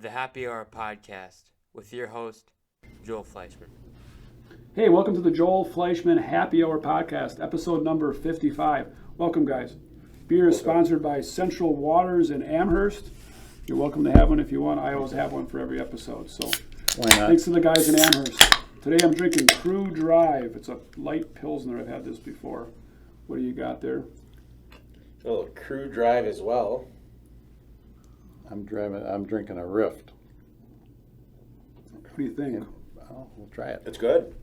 the Happy Hour podcast with your host, Joel Fleischman. Hey, welcome to the Joel Fleischman Happy Hour podcast, episode number 55. Welcome, guys. Beer is sponsored by Central Waters in Amherst. You're welcome to have one if you want. I always have one for every episode. So why not? Thanks to the guys in Amherst. Today I'm drinking Crew Drive. It's a light Pilsner. I've had this before. What do you got there? A little Crew Drive as well. I'm drinking a Rift. What do you think? We'll try it. It's good.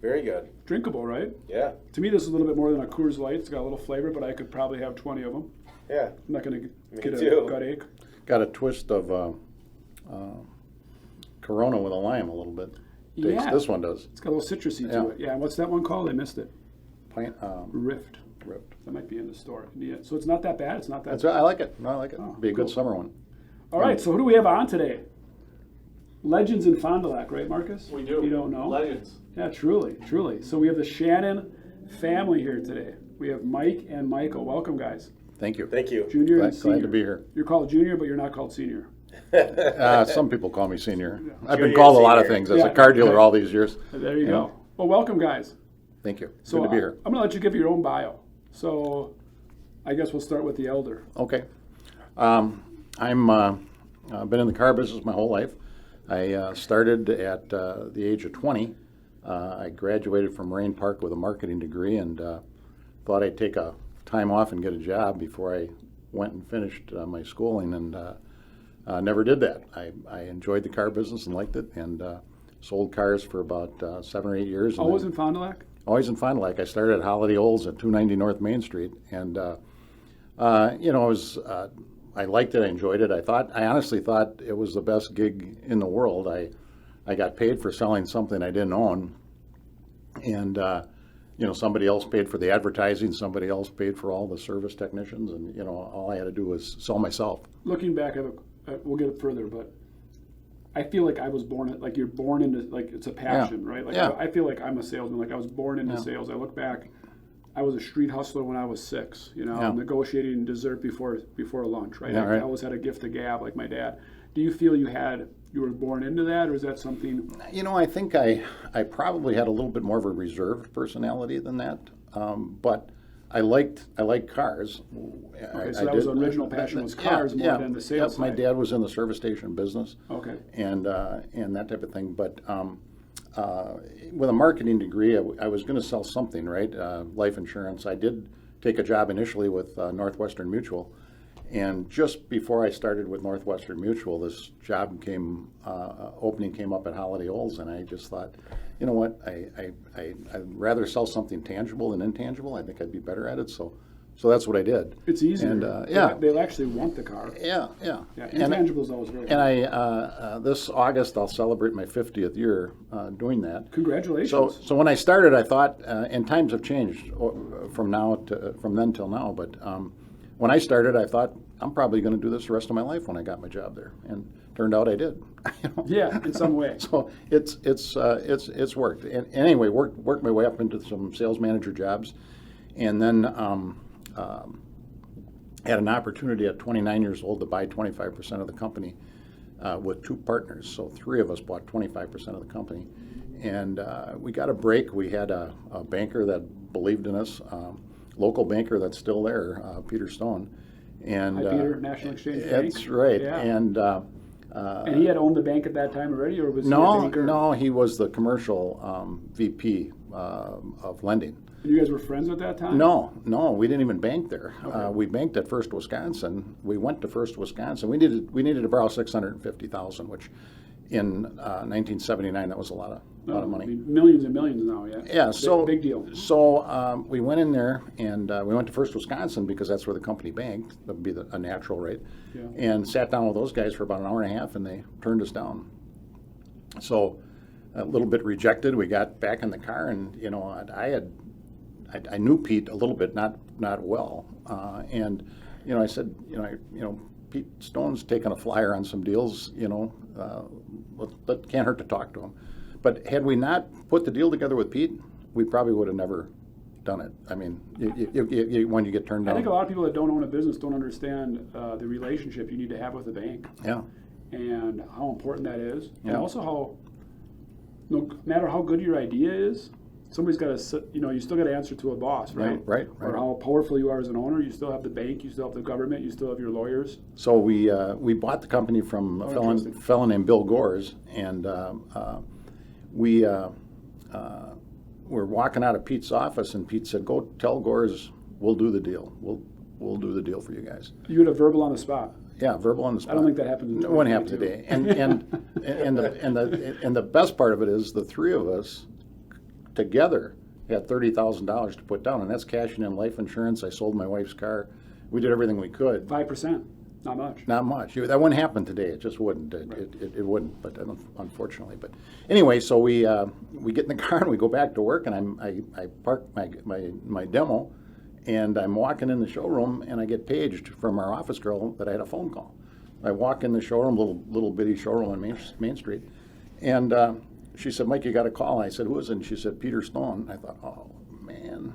Very good. Drinkable, right? Yeah. To me, this is a little bit more than a Coors Light. It's got a little flavor, but I could probably have 20 of them. Yeah. I'm not going to get too. a gut ache. Got a twist of Corona with a lime a little bit. Yeah. This one does. It's got a little citrusy Yeah. to it. Yeah, what's that one called? I missed it. Rift. That might be in the store. Yeah. So it's not that bad. It's not that That's right. I like it. No, I like it. Oh, Be a good cool. summer one. All right, so who do we have on today? Legends in Fond du Lac, right, Marcus? We do. You don't know? Legends. Yeah, truly. So we have the Shannon family here today. We have Mike and Michael. Welcome, guys. Thank you. Thank you. Junior and senior. Glad to be here. You're called junior, but you're not called senior. Some people call me senior. I've been Junior, called a lot of senior. things as Yeah. a car dealer all these years. There you You go. know. Well, welcome, guys. Thank you. So Good to be here. I'm going to let you give your own bio. So I guess we'll start with the elder. Okay. I've been in the car business my whole life. I started at the age of 20. I graduated from Marine Park with a marketing degree and thought I'd take a time off and get a job before I went and finished my schooling, and never did that. I enjoyed the car business and liked it, and sold cars for about 7 or 8 years. and Always then- in Fond du Lac? Always in Fond du Lac. I started at Holiday Automotive at 290 North Main Street, and I liked it. I enjoyed it. I honestly thought it was the best gig in the world. I got paid for selling something I didn't own, and somebody else paid for the advertising. Somebody else paid for all the service technicians, and all I had to do was sell myself. Looking back, we'll get it further, but I feel like I was born, like you're born into, like it's a passion, right? Like Yeah. I feel like I'm a salesman. Like I was born into Yeah. sales. I look back, I was a street hustler when I was 6, Yeah. negotiating dessert before lunch, right? Yeah, right. I always had a gift to gab like my dad. Do you feel you were born into that, or is that something? I think I probably had a little bit more of a reserved personality than that, but I liked cars. Okay, so that was the original passion was cars more than the sales Yeah, my side. dad was in the service station business. Okay. And that type of thing. But with a marketing degree, I was going to sell something, right? Life insurance. I did take a job initially with Northwestern Mutual. And just before I started with Northwestern Mutual, this job opening came up at Holiday Olds, and I just thought, you know what, I'd rather sell something tangible than intangible. I think I'd be better at it, so that's what I did. It's easier. And They'll actually want the car. Yeah. Yeah, intangibles always very And this August I'll celebrate my 50th year doing that. Congratulations. So when I started, I thought, and times have changed from then till now, but when I started, I thought I'm probably going to do this the rest of my life when I got my job there, and turned out I did. Yeah, in some way. So it's worked. And anyway, worked my way up into some sales manager jobs, and then had an opportunity at 29 years old to buy 25% of the company with 2 partners. So 3 of us bought 25% of the company, and we got a break. We had a banker that believed in us. Local banker that's still there, Peter Stone, and Hi, Peter, National Exchange Bank. That's right. Yeah. And he had owned the bank at that time already, or was he a banker? No, he was the commercial VP of lending. And you guys were friends at that time? No, we didn't even bank there. Okay. We banked at First Wisconsin. We went to First Wisconsin. We needed to borrow $650,000, which in 1979 that was a lot of money. I mean, millions and millions now, yeah. Yeah, so big deal. So we went in there, and we went to First Wisconsin because that's where the company banked. That would be a natural rate. Yeah. And sat down with those guys for about an hour and a half, and they turned us down. So a little bit rejected. We got back in the car, and I knew Pete a little bit, not well, and I said, Pete Stone's taking a flyer on some deals. That can't hurt to talk to him. But had we not put the deal together with Pete, we probably would have never done it. I mean, when you get turned down. I think a lot of people that don't own a business don't understand the relationship you need to have with the bank. Yeah. and how important that is, and Yeah. also how no matter how good your idea is, somebody's got to, you still got to answer to a boss, right? Yeah, right. Or how powerful you are as an owner. You still have the bank, you still have the government, you still have your lawyers. So we bought the company from a fellow named Bill Gores, and we were walking out of Pete's office, and Pete said, "Go tell Gores we'll do the deal. We'll do the deal for you guys." You had a verbal on the spot. Yeah, verbal on the spot. I don't think that happens in It wouldn't happen 2022. today. And the best part of it is the three of us together had $30,000 to put down, and that's cashing in life insurance. I sold my wife's car. We did everything we could. 5%, not much. Not much. That wouldn't happen today. It just wouldn't. It wouldn't. But unfortunately. But anyway, so we get in the car and we go back to work, and I park my demo, and I'm walking in the showroom, and I get paged from our office girl that I had a phone call. I walk in the showroom, little bitty showroom on Main Street, and she said, "Mike, you got a call." I said, "Who is it?" And she said, "Peter Stone." I thought, oh man,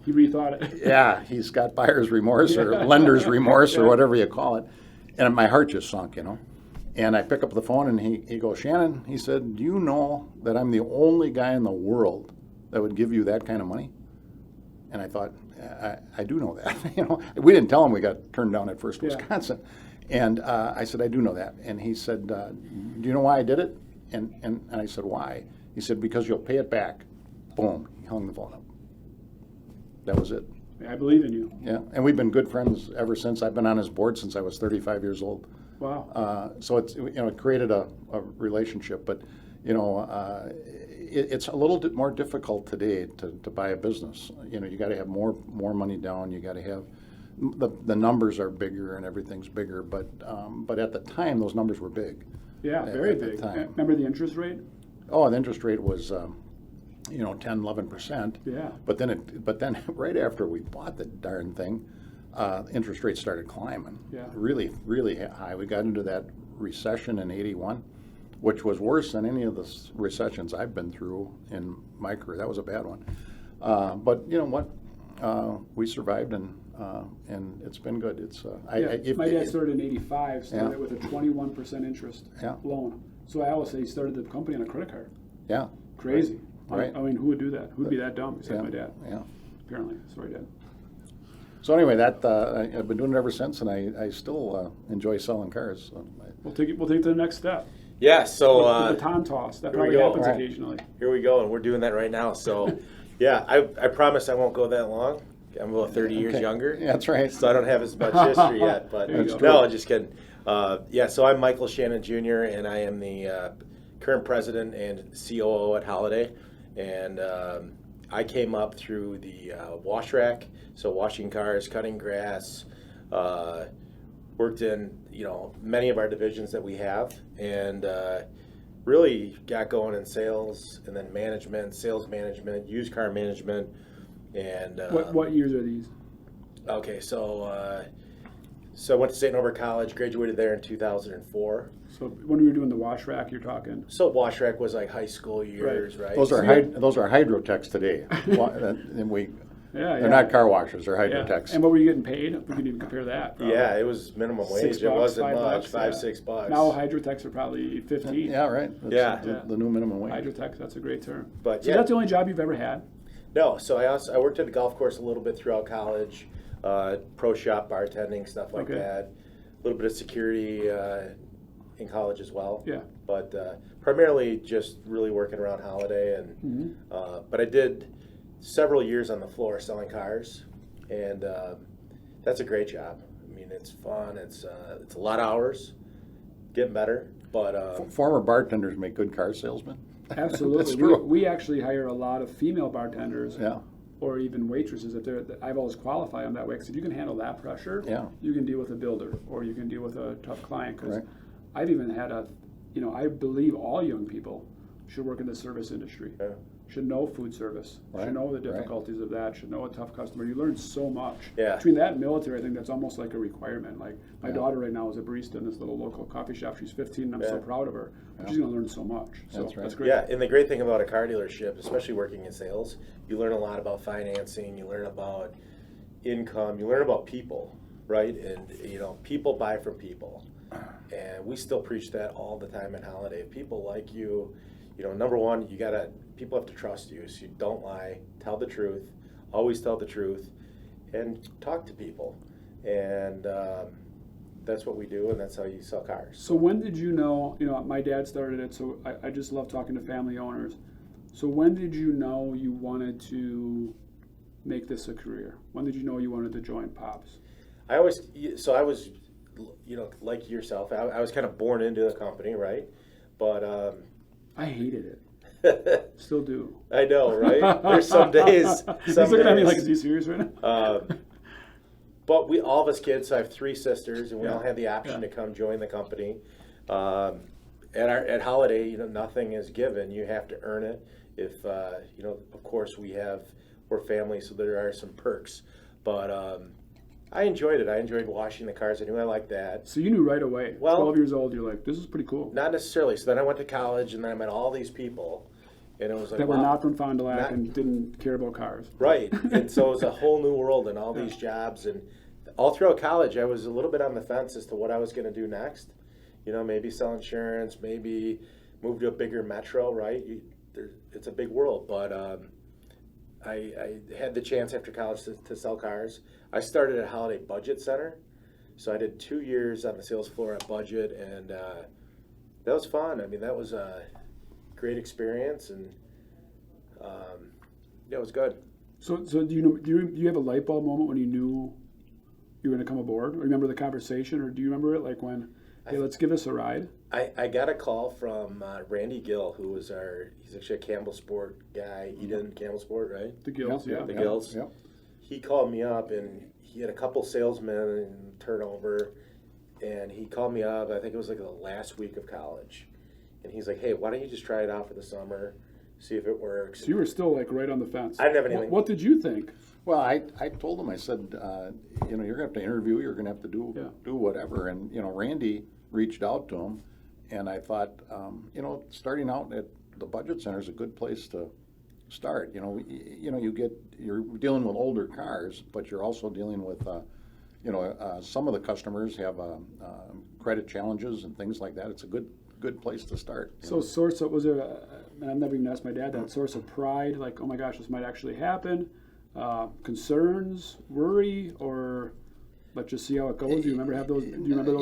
He rethought it. Yeah, he's got buyer's remorse or lender's remorse or whatever you call it. And my heart just sunk, And I pick up the phone, and he goes, "Shannon," he said, "do you know that I'm the only guy in the world that would give you that kind of money?" And I thought, I do know that. We didn't tell him we got turned down at First Wisconsin. And I said, "I do know that." And he said, "Do you know why I did it?" And I said, "Why?" He said, "Because you'll pay it back." Boom, he hung the phone up. That was it. I believe in you. Yeah, and we've been good friends ever since. I've been on his board since I was 35 years old. Wow. So it's it created a relationship, but it's a little bit more difficult today to buy a business. You got to have more money down. You got to have the numbers are bigger and everything's bigger, but at the time those numbers were big. Yeah, very at the big. time. Remember the interest rate? Oh, the interest rate was 10-11%. Yeah. But then right after we bought the darn thing, interest rates started climbing. Yeah. Really, really high. We got into that recession in '81, which was worse than any of the recessions I've been through in my career. That was a bad one. But you know what? We survived, and it's been good. It's my dad started in '85. Started Yeah. with a 21% interest loan. So I always say he started the company on a credit card. Yeah. Crazy. Right. I mean, who would do that? Who'd be that dumb besides my dad? Yeah. Apparently, sorry, Dad. So anyway, I've been doing it ever since, and I still enjoy selling cars. So We'll take it to the next step. Yeah, so The baton toss. That here we probably go. happens Right. occasionally. here we go, and we're doing that right now. So, yeah, I promise I won't go that long. I'm about 30 years Okay. younger. Yeah, that's right. So I don't have as much history yet, but There you no, just kidding. So I'm Michael Shannon Jr., and I am the current president and COO at Holiday. And I came up through the wash rack, so washing cars, cutting grass, worked in many of our divisions that we have, and really got going in sales, and then management, sales management, used car management, and What years are these? okay, so I went to St. Norbert College, graduated there in 2004. So when we were doing the wash rack, you're talking. So wash rack was like high school years, right? Those are hydrotechs today. They're not car washers. They're Yeah. hydrotechs. And what were you getting paid? We could even compare that. Probably. Yeah, it was minimum wage. $6, It wasn't $5, much, yeah. $5-6. Now hydrotechs are probably 15. Yeah, right. That's Yeah. the new minimum wage. Hydrotechs, that's a great term. But So yeah. that's the only job you've ever had? No, so I worked at the golf course a little bit throughout college, pro shop, bartending, stuff like Okay. that. A little bit of security in college as well. Yeah. But primarily just really working around Holiday, and but I did several years on the floor selling cars, and that's a great job. I mean, it's fun. It's a lot of hours, getting better. But Former bartenders make good car salesmen. Absolutely. That's true. We actually hire a lot of female bartenders. Yeah. Or even waitresses. I've always qualified them that way, because if you can handle that pressure, Yeah. you can deal with a builder, or you can deal with a tough client. Because Right. I've even had I believe all young people should work in the service industry. Yeah. Should know food service. Right, Should know the right. difficulties of that. Should know a tough customer. You learn so much. Yeah. Between that and military, I think that's almost like a requirement. Like my Yeah. daughter right now is a barista in this little local coffee shop. She's 15, and I'm so Yeah. proud of her. Yeah. She's going to learn so much. So That's right. great. yeah, and the great thing about a car dealership, especially working in sales, you learn a lot about financing. You learn about income. You learn about people, right? And people buy from people. And we still preach that all the time at Holiday. If people like you, number one, people have to trust you. So you don't lie, tell the truth, always tell the truth, and talk to people. And that's what we do, and that's how you sell cars. So when did you know, my dad started it, so I just love talking to family owners. So when did you know you wanted to make this a career? When did you know you wanted to join Pops? I was, like yourself, I was kind of born into the company, right? But I hated it. Still do. I know, right? There's some days. He's looking at me like, is he serious right now? But all of us kids, so I have 3 sisters, and we all had the option to come join the company. At Holiday, nothing is given. You have to earn it. If of course we're family, so there are some perks. But I enjoyed it. I enjoyed washing the cars. I knew I liked that. So you knew right away. Well, 12 years old, you're like, this is pretty cool. Not necessarily. So then I went to college, and then I met all these people, and it was like, that were wow. not from Fond du Lac and didn't care about cars. Right. And so it was a whole new world and all these jobs. And all throughout college, I was a little bit on the fence as to what I was going to do next. Maybe sell insurance, maybe move to a bigger metro, right? It's a big world. But I had the chance after college to sell cars. I started at Holiday Budget Center. So I did 2 years on the sales floor at Budget, and that was fun. I mean, that was a great experience, and it was good. So do you have a light bulb moment when you knew you were going to come aboard? Or remember the conversation, or do you remember it like when, hey, let's give this a ride? I got a call from Randy Gill, who was he's actually a Campbell Sport guy. Eden Campbell Sport, right? The Gills, Yep, The yep, Gills. yep. He called me up, and he had a couple salesmen in turnover, and he called me up, I think it was like the last week of college. And he's like, hey, why don't you just try it out for the summer, see if it works. So you were still like right on the fence. I didn't have anything. What did you think? Well, I told him, I said, you're going to have to interview, you're going to have to do whatever. And, Randy reached out to him, and I thought, starting out at the Budget Center is a good place to start. You're dealing with older cars, but you're also dealing with, some of the customers have credit challenges and things like that. It's a good place to start. So source of, was there, and I've never even asked my dad that, source of pride, like, oh my gosh, this might actually happen, concerns, worry, or let's just see how it goes? Do you remember those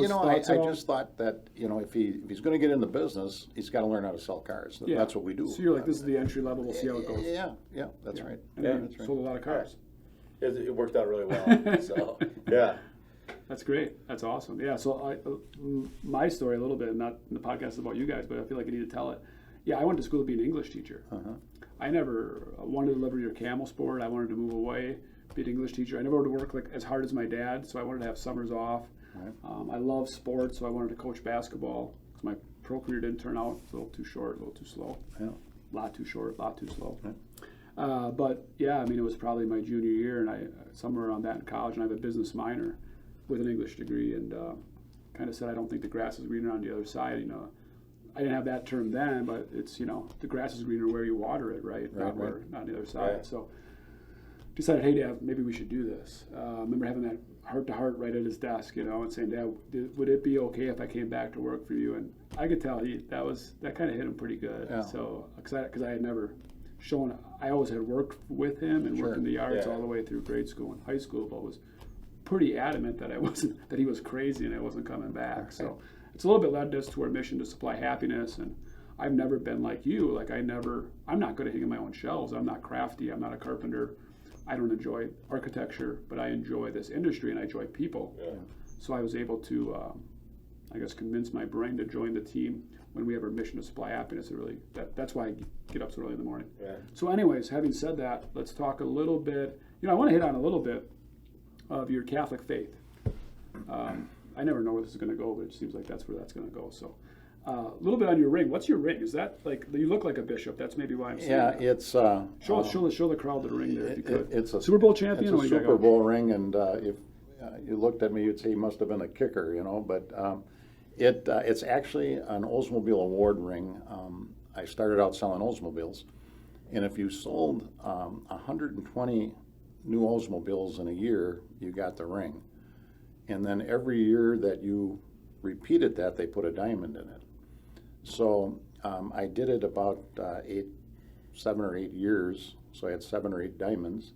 thoughts at all? I just thought that, if he's going to get in the business, he's got to learn how to sell cars. That's what we do. So you're like, this is the entry level, we'll see how it goes. Yeah, that's right. And that's you right. sold a lot of cars. It worked out really well. So, yeah. That's great. That's awesome. Yeah, so my story a little bit, not the podcast is about you guys, but I feel like I need to tell it. Yeah, I went to school to be an English teacher. Uh-huh. I never wanted to live your Camel Sport. I wanted to move away, be an English teacher. I never wanted to work like as hard as my dad, so I wanted to have summers off. Right. I love sports, so I wanted to coach basketball. My pro career didn't turn out. It's a little too short, a little too slow. Yeah. A lot too short, a lot too slow. Yeah. But yeah, I mean, it was probably my junior year, and I somewhere around that in college, and I have a business minor with an English degree, and kind of said, I don't think the grass is greener on the other side. I didn't have that term then, but it's, the grass is greener where you water it, right? Not on the other side. Right. So decided, hey, Dad, maybe we should do this. I remember having that heart-to-heart right at his desk, and saying, Dad, would it be okay if I came back to work for you? And I could tell that kind of hit him pretty good. Yeah. So, because I had never shown, I always had worked with him and worked in the yards all the way through grade school and high school, but was pretty adamant that that he was crazy and I wasn't coming back. So it's a little bit led us to our mission to supply happiness. And I've never been like you. I'm not good at hanging my own shelves. I'm not crafty. I'm not a carpenter. I don't enjoy architecture, but I enjoy this industry and I enjoy people. Yeah. So I was able to, convince my brain to join the team when we have our mission to supply happiness. That's why I get up so early in the morning. Yeah. So anyways, having said that, let's talk a little bit. I want to hit on a little bit of your Catholic faith. I never know where this is going to go, but it seems like that's where that's going to go. So a little bit on your ring. What's your ring? Is that like, you look like a bishop? That's maybe why I'm saying that. It's... show the crowd the ring there if you could. It's a Super Bowl champion? It's a Super Bowl ring, and if you looked at me, you'd say he must have been a kicker, but it's actually an Oldsmobile award ring. I started out selling Oldsmobiles, and if you sold 120 new Oldsmobiles in a year, you got the ring. And then every year that you repeated that, they put a diamond in it. So I did it about 7 or 8 years. So I had 7 or 8 diamonds.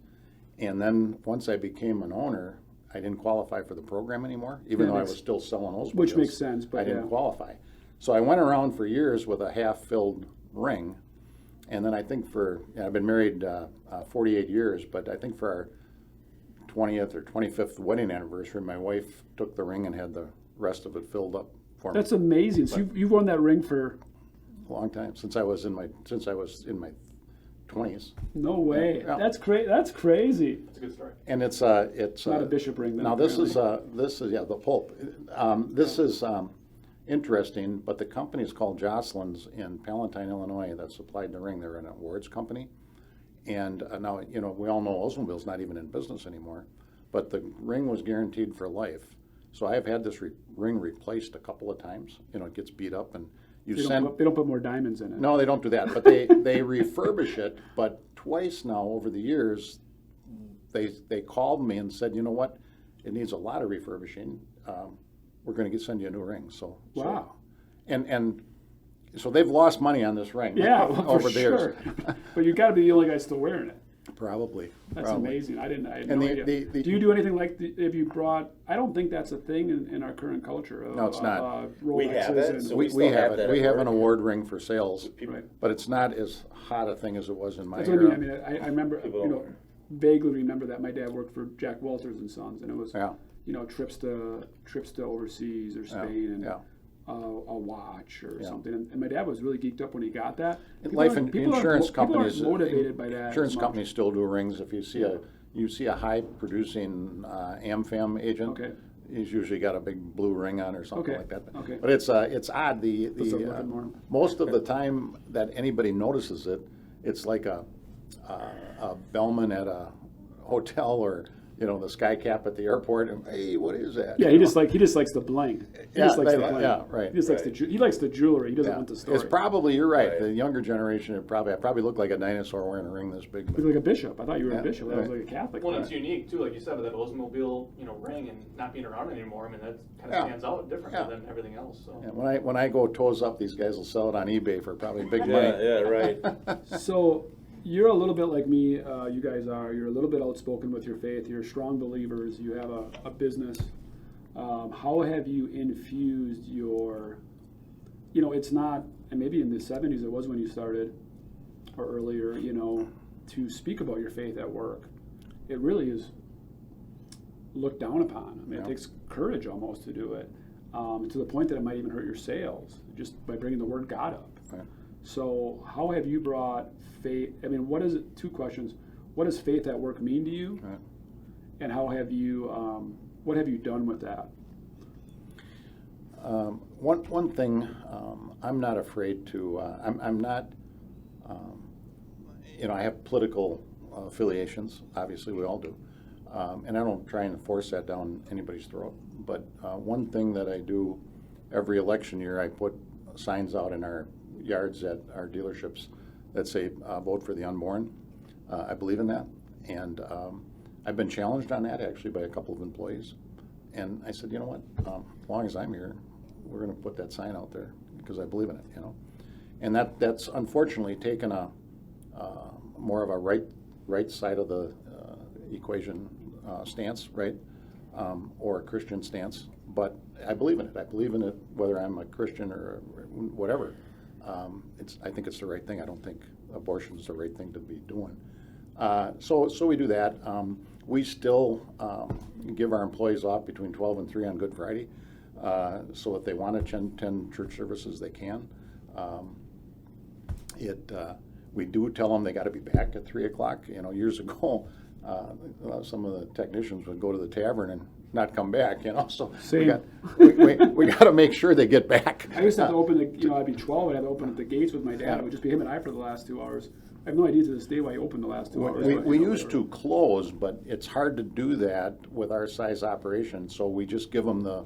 And then once I became an owner, I didn't qualify for the program anymore, even though I was still selling Oldsmobiles. Which makes sense, but I didn't qualify. So I went around for years with a half-filled ring. And then I think I've been married 48 years, but I think for our 20th or 25th wedding anniversary, my wife took the ring and had the rest of it filled up for me. That's amazing. So you've worn that ring for A long time, since I was in my 20s. no way. Yeah. That's crazy. That's crazy. It's a good story. And it's Not a bishop ring. Then, now this is apparently. the Pope. This is interesting, but the company is called Jocelyn's in Palatine, Illinois, that supplied the ring. They're an awards company, and now we all know Oldsmobile's not even in business anymore, but the ring was guaranteed for life. So I've had this ring replaced a couple of times. It gets beat up, and they don't put more diamonds in it. No, they don't do that, but they refurbish it. But twice now over the years, they called me and said, you know what, it needs a lot of refurbishing. We're going to send you a new ring. Wow. And so they've lost money on this ring. Yeah, well, over for the years. sure. But you got to be the only guy still wearing it. Probably. That's amazing. I had no And idea. Do you do anything like if you brought? I don't think that's a thing in our current culture. No, it's not. We have it, so we still have have it. that We at have work. an award ring for sales, Right. but it's not as hot a thing as it was in my That's era. what I mean. I remember, vaguely remember that my dad worked for Jack Walters and Sons, and it was, trips to overseas or Spain, and a watch or something. And my dad was really geeked up when he got that. Insurance companies, motivated by that. Insurance companies still do rings. If you see a high producing AmFam agent. Okay. He's usually got a big blue ring on or something Okay. like that. Okay. But it's odd. Most of the time that anybody notices it, it's like a bellman at a hotel or the sky cap at the airport. And hey, what is that? Yeah, he just likes the bling. He just likes the bling. Yeah, right. He just likes the jewelry. He doesn't want the story. It's probably, you're right. The younger generation, I probably look like a dinosaur wearing a ring this big. He's like a bishop. I thought you were a bishop. That was like a Catholic. Well, it's unique too, like you said, with that Oldsmobile, ring and not being around anymore. I mean, that kind of stands out differently than everything else. So. Yeah, when I go toes up, these guys will sell it on eBay for probably big money. Yeah, right. So you're a little bit like me, you guys are. You're a little bit outspoken with your faith. You're strong believers. You have a business. How have you infused your, it's not, and maybe in the 70s it was when you started, or earlier, to speak about your faith at work. It really is looked down upon. I mean, it takes courage almost to do it, to the point that it might even hurt your sales, just by bringing the word God up. Right. So how have you brought faith? I mean, what is it? 2 questions. What does faith at work mean to you? Right. And how have you, what have you done with that? One thing, I'm not afraid to, I'm not, I have political affiliations, obviously we all do, and I don't try and force that down anybody's throat, but one thing that I do every election year, I put signs out in our yards at our dealerships that say, vote for the unborn. I believe in that, and I've been challenged on that actually by a couple of employees, and I said, you know what, as long as I'm here, we're going to put that sign out there because I believe in it, and that's unfortunately taken a more of a right side of the equation stance, right, or a Christian stance, but I believe in it. I believe in it whether I'm a Christian or whatever. I think it's the right thing. I don't think abortion is the right thing to be doing. So we do that. We still give our employees off between 12 and 3 on Good Friday. So if they want to attend church services, they can. We do tell them they got to be back at 3 o'clock. Years ago, some of the technicians would go to the tavern and not come back. So Same. we got to make sure they get back. I used to have to open I'd be 12, I'd have to open at the gates with my dad. It would just be him and I for the last 2 hours. I have no idea to this day why he opened the last 2 hours. We used to close, but it's hard to do that with our size operation, so we just give them the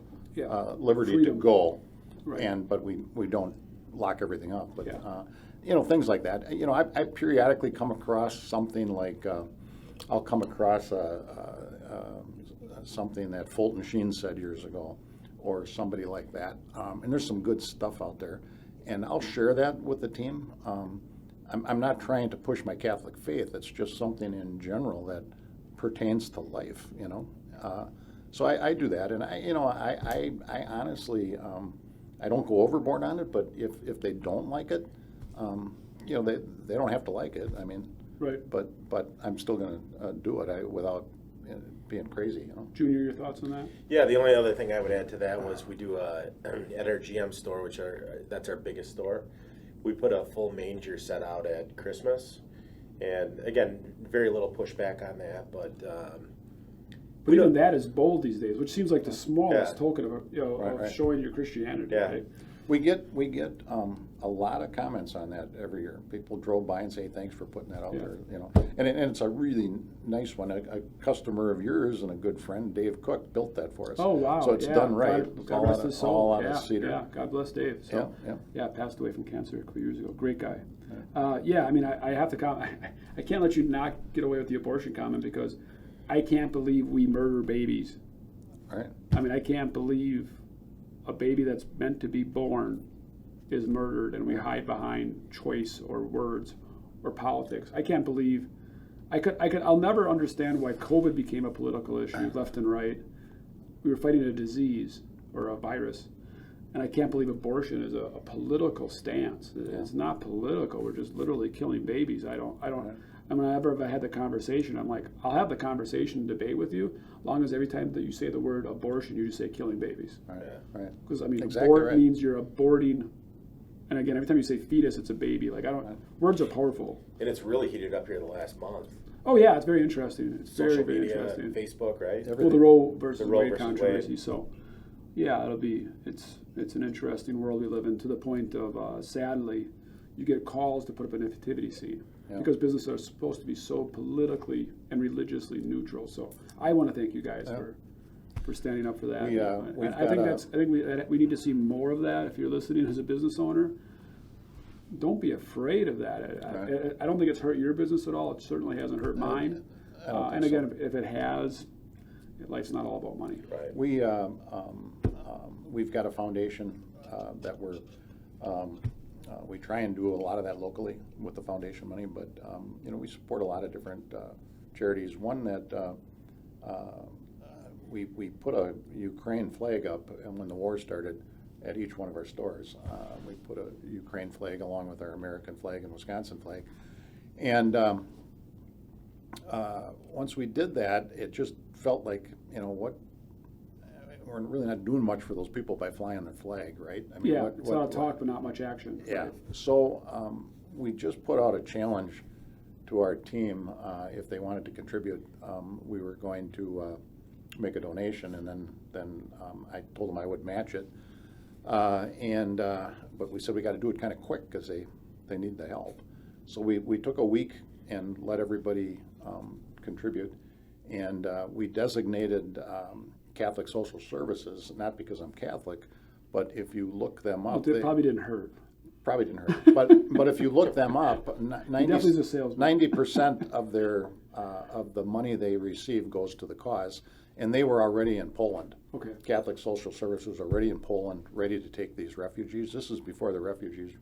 liberty Freedom. to go, Right. but we don't lock everything up. But Yeah. things like that. I periodically come across something like I'll come across something that Fulton Sheen said years ago, or somebody like that. And there's some good stuff out there. And I'll share that with the team. I'm not trying to push my Catholic faith. It's just something in general that pertains to life, you know. So I do that, and I honestly, I don't go overboard on it. But if they don't like it, you know, they don't have to like it. I mean, Right. But I'm still going to do it without being crazy, you know. Junior, your thoughts on that? Yeah, the only other thing I would add to that was we do at our GM store, that's our biggest store. We put a full manger set out at Christmas, and again, very little pushback on that. But even that is bold these days, which seems like the smallest Yeah. token of Right. showing your Christianity. Yeah. Right? We get a lot of comments on that every year. People drove by and say thanks for putting that out Yeah. there, you know. And it's a really nice one. A customer of yours and a good friend, Dave Cook, built that for us. Oh wow! So it's yeah. done right. God rest his soul. all out yeah, of cedar. yeah. God bless Dave. So, Yeah. passed away from cancer a couple years ago. Great guy. Yeah, I mean, I have to comment. I can't let you not get away with the abortion comment because I can't believe we murder babies. Right. I mean, I can't believe a baby that's meant to be born is murdered and we hide behind choice or words or politics. I can't believe I'll never understand why COVID became a political issue left and right. We were fighting a disease or a virus, and I can't believe abortion is a political stance. It's not political. We're just literally killing babies. I mean, whenever I've had the conversation, I'm like, I'll have the conversation, debate with you, as long as every time that you say the word abortion, you just say killing babies. Right. Because I mean, Exactly abort right. means you're aborting. And again, every time you say fetus, it's a baby. Like words are powerful. and it's really heated up here the last month. Oh yeah, it's very interesting. It's Social very media, interesting. Facebook, right? Everything. Well, the Roe versus The Roe Wade versus controversy. Wade. So, yeah, it's an interesting world we live in. To the point of sadly, you get calls to put up a nativity scene because businesses are supposed to be so politically and religiously neutral. So, I want to thank you guys for standing up for that. We've I think got we need to see more of that. If you're listening as a business owner, don't be afraid of that. I don't think it's hurt your business at all. It certainly hasn't hurt mine. I don't And think again, if it has, life's not all about money. Right. We've got a foundation that we try and do a lot of that locally with the foundation money, but you know, we support a lot of different charities. One that we put a Ukraine flag up, and when the war started, at each one of our stores, we put a Ukraine flag along with our American flag and Wisconsin flag, and once we did that, it just felt like, you know what, we're really not doing much for those people by flying their flag, right? I mean, It's a lot of talk, but not much action. Yeah. Right. So we just put out a challenge to our team. If they wanted to contribute, we were going to make a donation, and then I told them I would match it. But we said we got to do it kind of quick because they need the help. So we took a week and let everybody contribute, and we designated Catholic Social Services, not because I'm Catholic, but if you look them up, It probably didn't hurt. probably didn't hurt. But if you look them up, definitely is a salesman. 90% of the money they receive goes to the cause, and they were already in Poland. Okay. Catholic Social Services was already in Poland, ready to take these refugees. This is before the refugees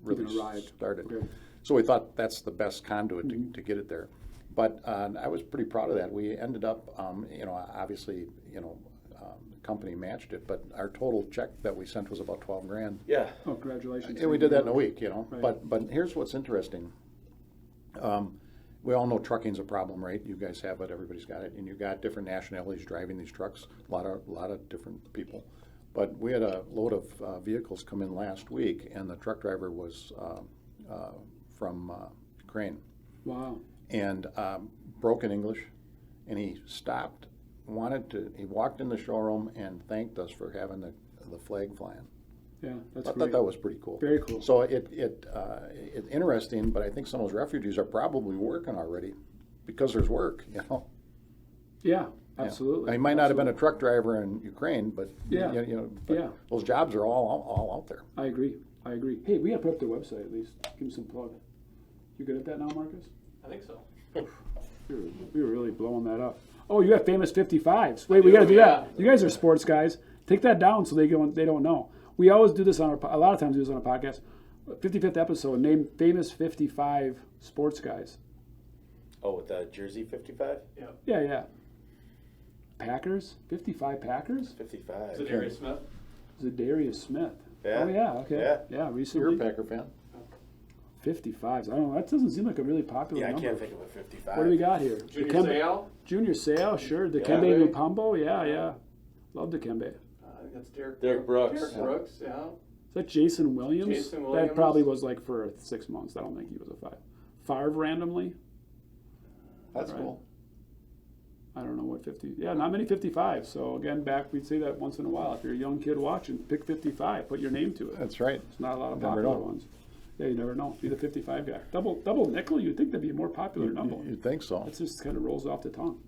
really Even arrived. started. Okay. So we thought that's the best conduit to get it there. But I was pretty proud of that. We ended up, obviously, the company matched it, but our total check that we sent was about $12,000. Yeah. Oh, congratulations. And we did that in a week, Right. But here's what's interesting. We all know trucking's a problem, right? You guys have it, everybody's got it, and you've got different nationalities driving these trucks, a lot of different people. But we had a load of vehicles come in last week, and the truck driver was from Ukraine, Wow. and broken English, and he stopped, he walked in the showroom and thanked us for having the flag flying. Yeah, that's I great. thought that was pretty cool. Very cool. So it's interesting, but I think some of those refugees are probably working already because there's work, Yeah, absolutely. He might not have been a truck driver in Ukraine, but Yeah. but those jobs are all out there. I agree. Hey, we got to put up their website at least. Give them some plug. You good at that now, Marcus? I think so. We were really blowing that up. Oh, you got famous 55s. Wait, we got to do that. You guys are sports guys. Take that down so they don't know. We always do this a lot of times we do this on a podcast. 55th episode, name famous 55 sports guys. Oh, with the jersey 55? Yeah. Packers? 55 Packers? 55. Is it Darius Smith? Darius Smith. Yeah. Oh, yeah, okay. Yeah, recently. You're a Packer fan. 55s. I don't know. That doesn't seem like a really popular Yeah, I number. can't think of a 55. What do we got here? Junior Dikembe- Seau? Junior Seau, sure. Dikembe right. Mutombo, yeah. Love Dikembe. I think that's Derek Brooks. Derek Brooks, yeah. Is that Jason Williams? Jason That Williams. probably was like for 6 months. I don't think he was a 5. Favre randomly? That's Right. cool. I don't know what 50. Yeah, not many 55. So again, we'd say that once in a while. If you're a young kid watching, pick 55. Put your name to it. That's right. It's not a lot of Never popular know. ones. Yeah, you never know. Be the 55 guy. Double nickel. You'd think that'd be a more popular number. You'd think so. It just kind of rolls off the tongue.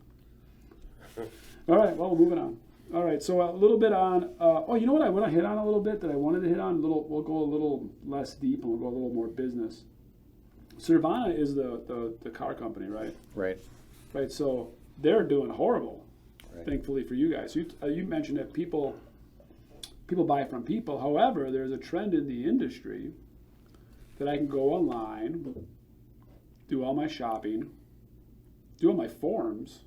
All right, well, moving on. All right, so a little bit on. You know what I want to hit on a little bit that I wanted to hit on. We'll go a little less deep and we'll go a little more business. Cervana is the car company, right? Right. Right. So they're doing horrible. Right. Thankfully for you guys. You mentioned that people buy from people. However, there's a trend in the industry that I can go online, do all my shopping, do all my forms.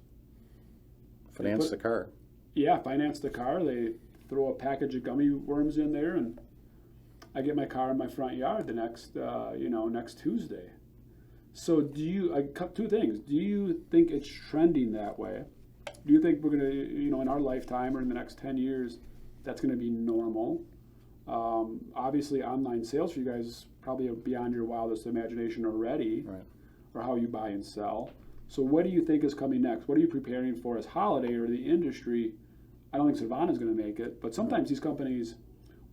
Finance the car. Yeah, finance the car. They throw a package of gummy worms in there, and I get my car in my front yard the next Tuesday. So two things. Do you think it's trending that way? Do you think we're gonna, in our lifetime or in the next 10 years, that's gonna be normal? Obviously, online sales for you guys is probably beyond your wildest imagination already, Right. or how you buy and sell. So what do you think is coming next? What are you preparing for as Holiday or the industry? I don't think Savannah is going to make it, but sometimes these companies,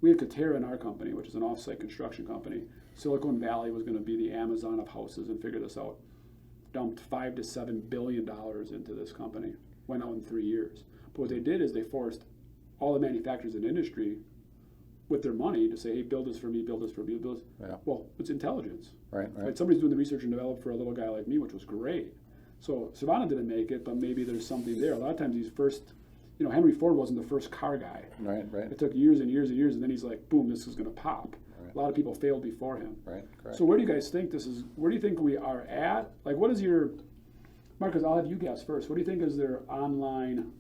we had Katerra in our company, which is an off-site construction company. Silicon Valley was going to be the Amazon of houses and figure this out. Dumped $5 to $7 billion into this company. Went out in 3 years. But what they did is they forced all the manufacturers in the industry with their money to say, hey, build this for me, build this for me, build this. Yeah. Well, it's intelligence. Right. Right? Somebody's doing the research and develop for a little guy like me, which was great. So Savannah didn't make it, but maybe there's something there. A lot of times these first, Henry Ford wasn't the first car guy. Right. It took years and years and years, and then he's like, boom, this is going to pop. Right. A lot of people failed before him. Right. Correct. So where do you guys think where do you think we are at? Like, what is your, Marcus, I'll have you guess first. What do you think is their online,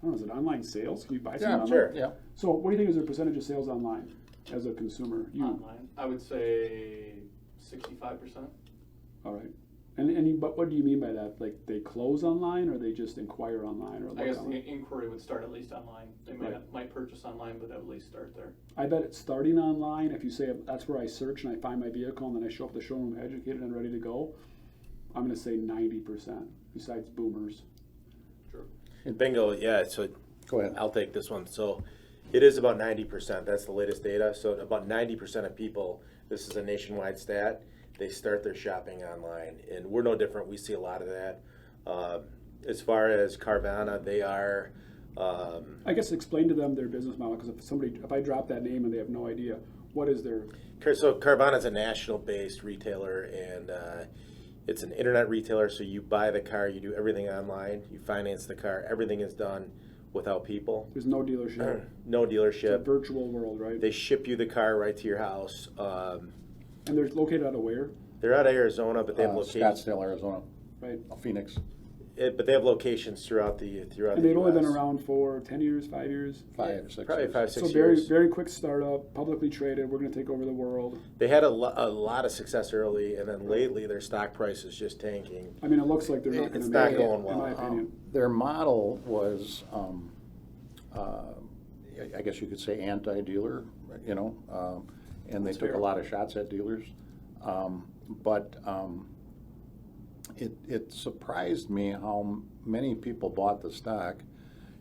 I don't know, is it online sales? Can you buy something Yeah. online? Sure. Yeah. So what do you think is their percentage of sales online as a consumer? Online. I would say 65%. All right. But what do you mean by that? Like they close online, or they just inquire online, or I guess online? the inquiry would start at least online. They might purchase online, but at least start there. I bet it's starting online. If you say that's where I search and I find my vehicle, and then I show up at the showroom educated and ready to go, I'm going to say 90%. Besides boomers. Sure. Bingo, yeah. So Go ahead. I'll take this one. So it is about 90%. That's the latest data. So about 90% of people, this is a nationwide stat, they start their shopping online. And we're no different. We see a lot of that. As far as Carvana, they are... I guess explain to them their business model, because if I drop that name and they have no idea, what is their... So Carvana is a national-based retailer, and it's an internet retailer. So you buy the car, you do everything online, you finance the car, everything is done without people. There's no dealership. No It's a dealership. virtual world, right? They ship you the car right to your house. And they're located out of where? They're out of Arizona, but they have locations. Scottsdale, Arizona. Right. Phoenix. But they have locations throughout the And they've only been US. around for 10 years, 5 years? 5, 6 Probably years. 5, 6 So very, years. very quick startup, publicly traded. We're going to take over the world. They had a lot of success early, and then lately their stock price is just tanking. I mean, it looks like they're not going It's to not make going it, well. in my opinion. Their model was, I guess you could say, anti-dealer, and they That's took fair. a lot of shots at dealers. But it surprised me how many people bought the stock.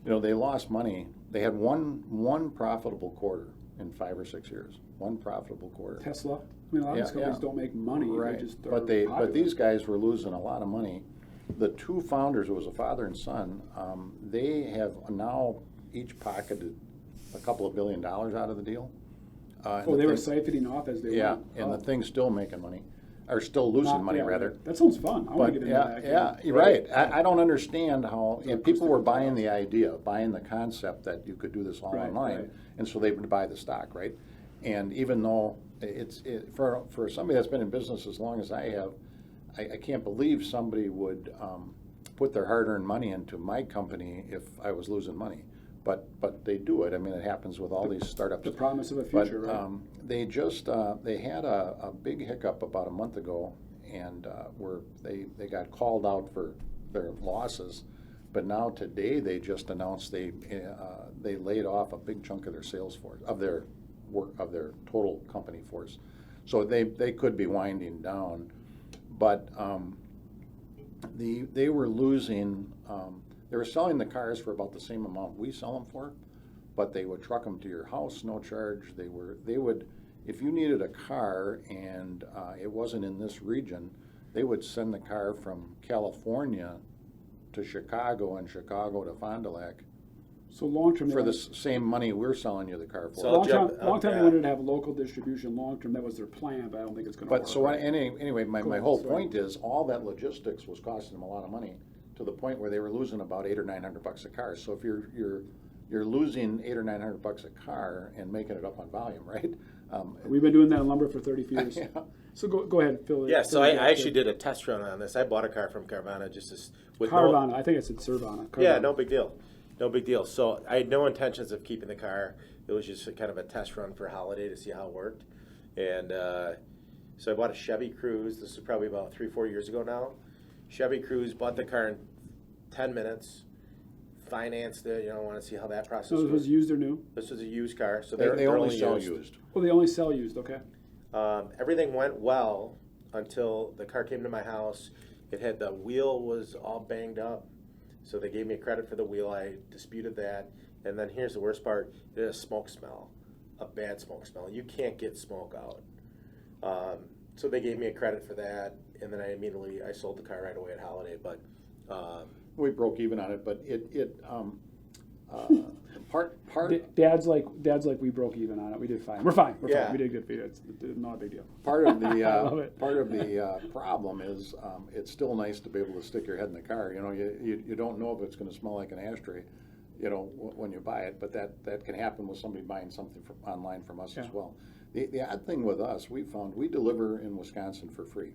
They lost money. They had one profitable quarter in 5 or 6 years. One profitable quarter. Tesla. I mean, a lot of these companies don't make money. Right. They just But are these guys were losing a lot of money. The two founders, it was a father and son, they have now each pocketed a couple of $1 billion out of the deal. Oh, they were siphoning off as they Yeah, went. and the thing's still making money. are still losing money yeah, rather. right. That sounds fun. I want But to get into that. yeah, you're right. I don't understand how, So and people were acoustic buying the hotels. idea, buying the concept that you could do this all Right, online, right. and so they would buy the stock, right? And even though for somebody that's been in business as long as I have, I can't believe somebody would put their hard-earned money into my company if I was losing money. But they do it. I mean, it happens with all these startups. The promise of a But future, right? they just they had a big hiccup about a month ago, and they got called out for their losses. But now today they just announced they laid off a big chunk of their sales force, of their total company force. So they could be winding down, but they were losing. They were selling the cars for about the same amount we sell them for, but they would truck them to your house, no charge. They would, if you needed a car and it wasn't in this region, they would send the car from California to Chicago and Chicago to Fond du Lac So long term, for the same money we're selling you the car for. So long time they yeah. wanted to have local distribution. Long term, that was their plan, but I don't think it's going to work. But so anyway, my Cool, whole sorry. point is all that logistics was costing them a lot of money to the point where they were losing about $800 or $900 a car. So if you're losing $800 or $900 a car and making it up on volume, right? We've been doing that in lumber for 30 years. Yeah. So go ahead, Phil. Yeah, so I actually did a test run on this. I bought a car from Carvana with Carvana. I think I said Servana. Carvana. Yeah, no big deal. No big deal. So I had no intentions of keeping the car. It was just kind of a test run for Holiday to see how it worked. And so I bought a Chevy Cruze. This is probably about 3-4 years ago now. Chevy Cruze, bought the car in 10 minutes, financed it. I want to see how that process So this was works. used or new? This was a used car. So They they're only sell used. Oh, they only sell used. Okay. Everything went well until the car came to my house. It had the wheel was all banged up, so they gave me credit for the wheel. I disputed that, and then here's the worst part: it had a smoke smell, a bad smoke smell. You can't get smoke out. So they gave me a credit for that, and then I sold the car right away at Holiday. But We broke even on it, but Dad's like we broke even on it. We did fine. We're fine. We're Yeah. fine. We did good. It's not a big deal. part of love the it. problem is it's still nice to be able to stick your head in the car. You don't know if it's going to smell like an ashtray, when you buy it, but that can happen with somebody buying something online from us as Yeah. well. The odd thing with us, we found we deliver in Wisconsin for free.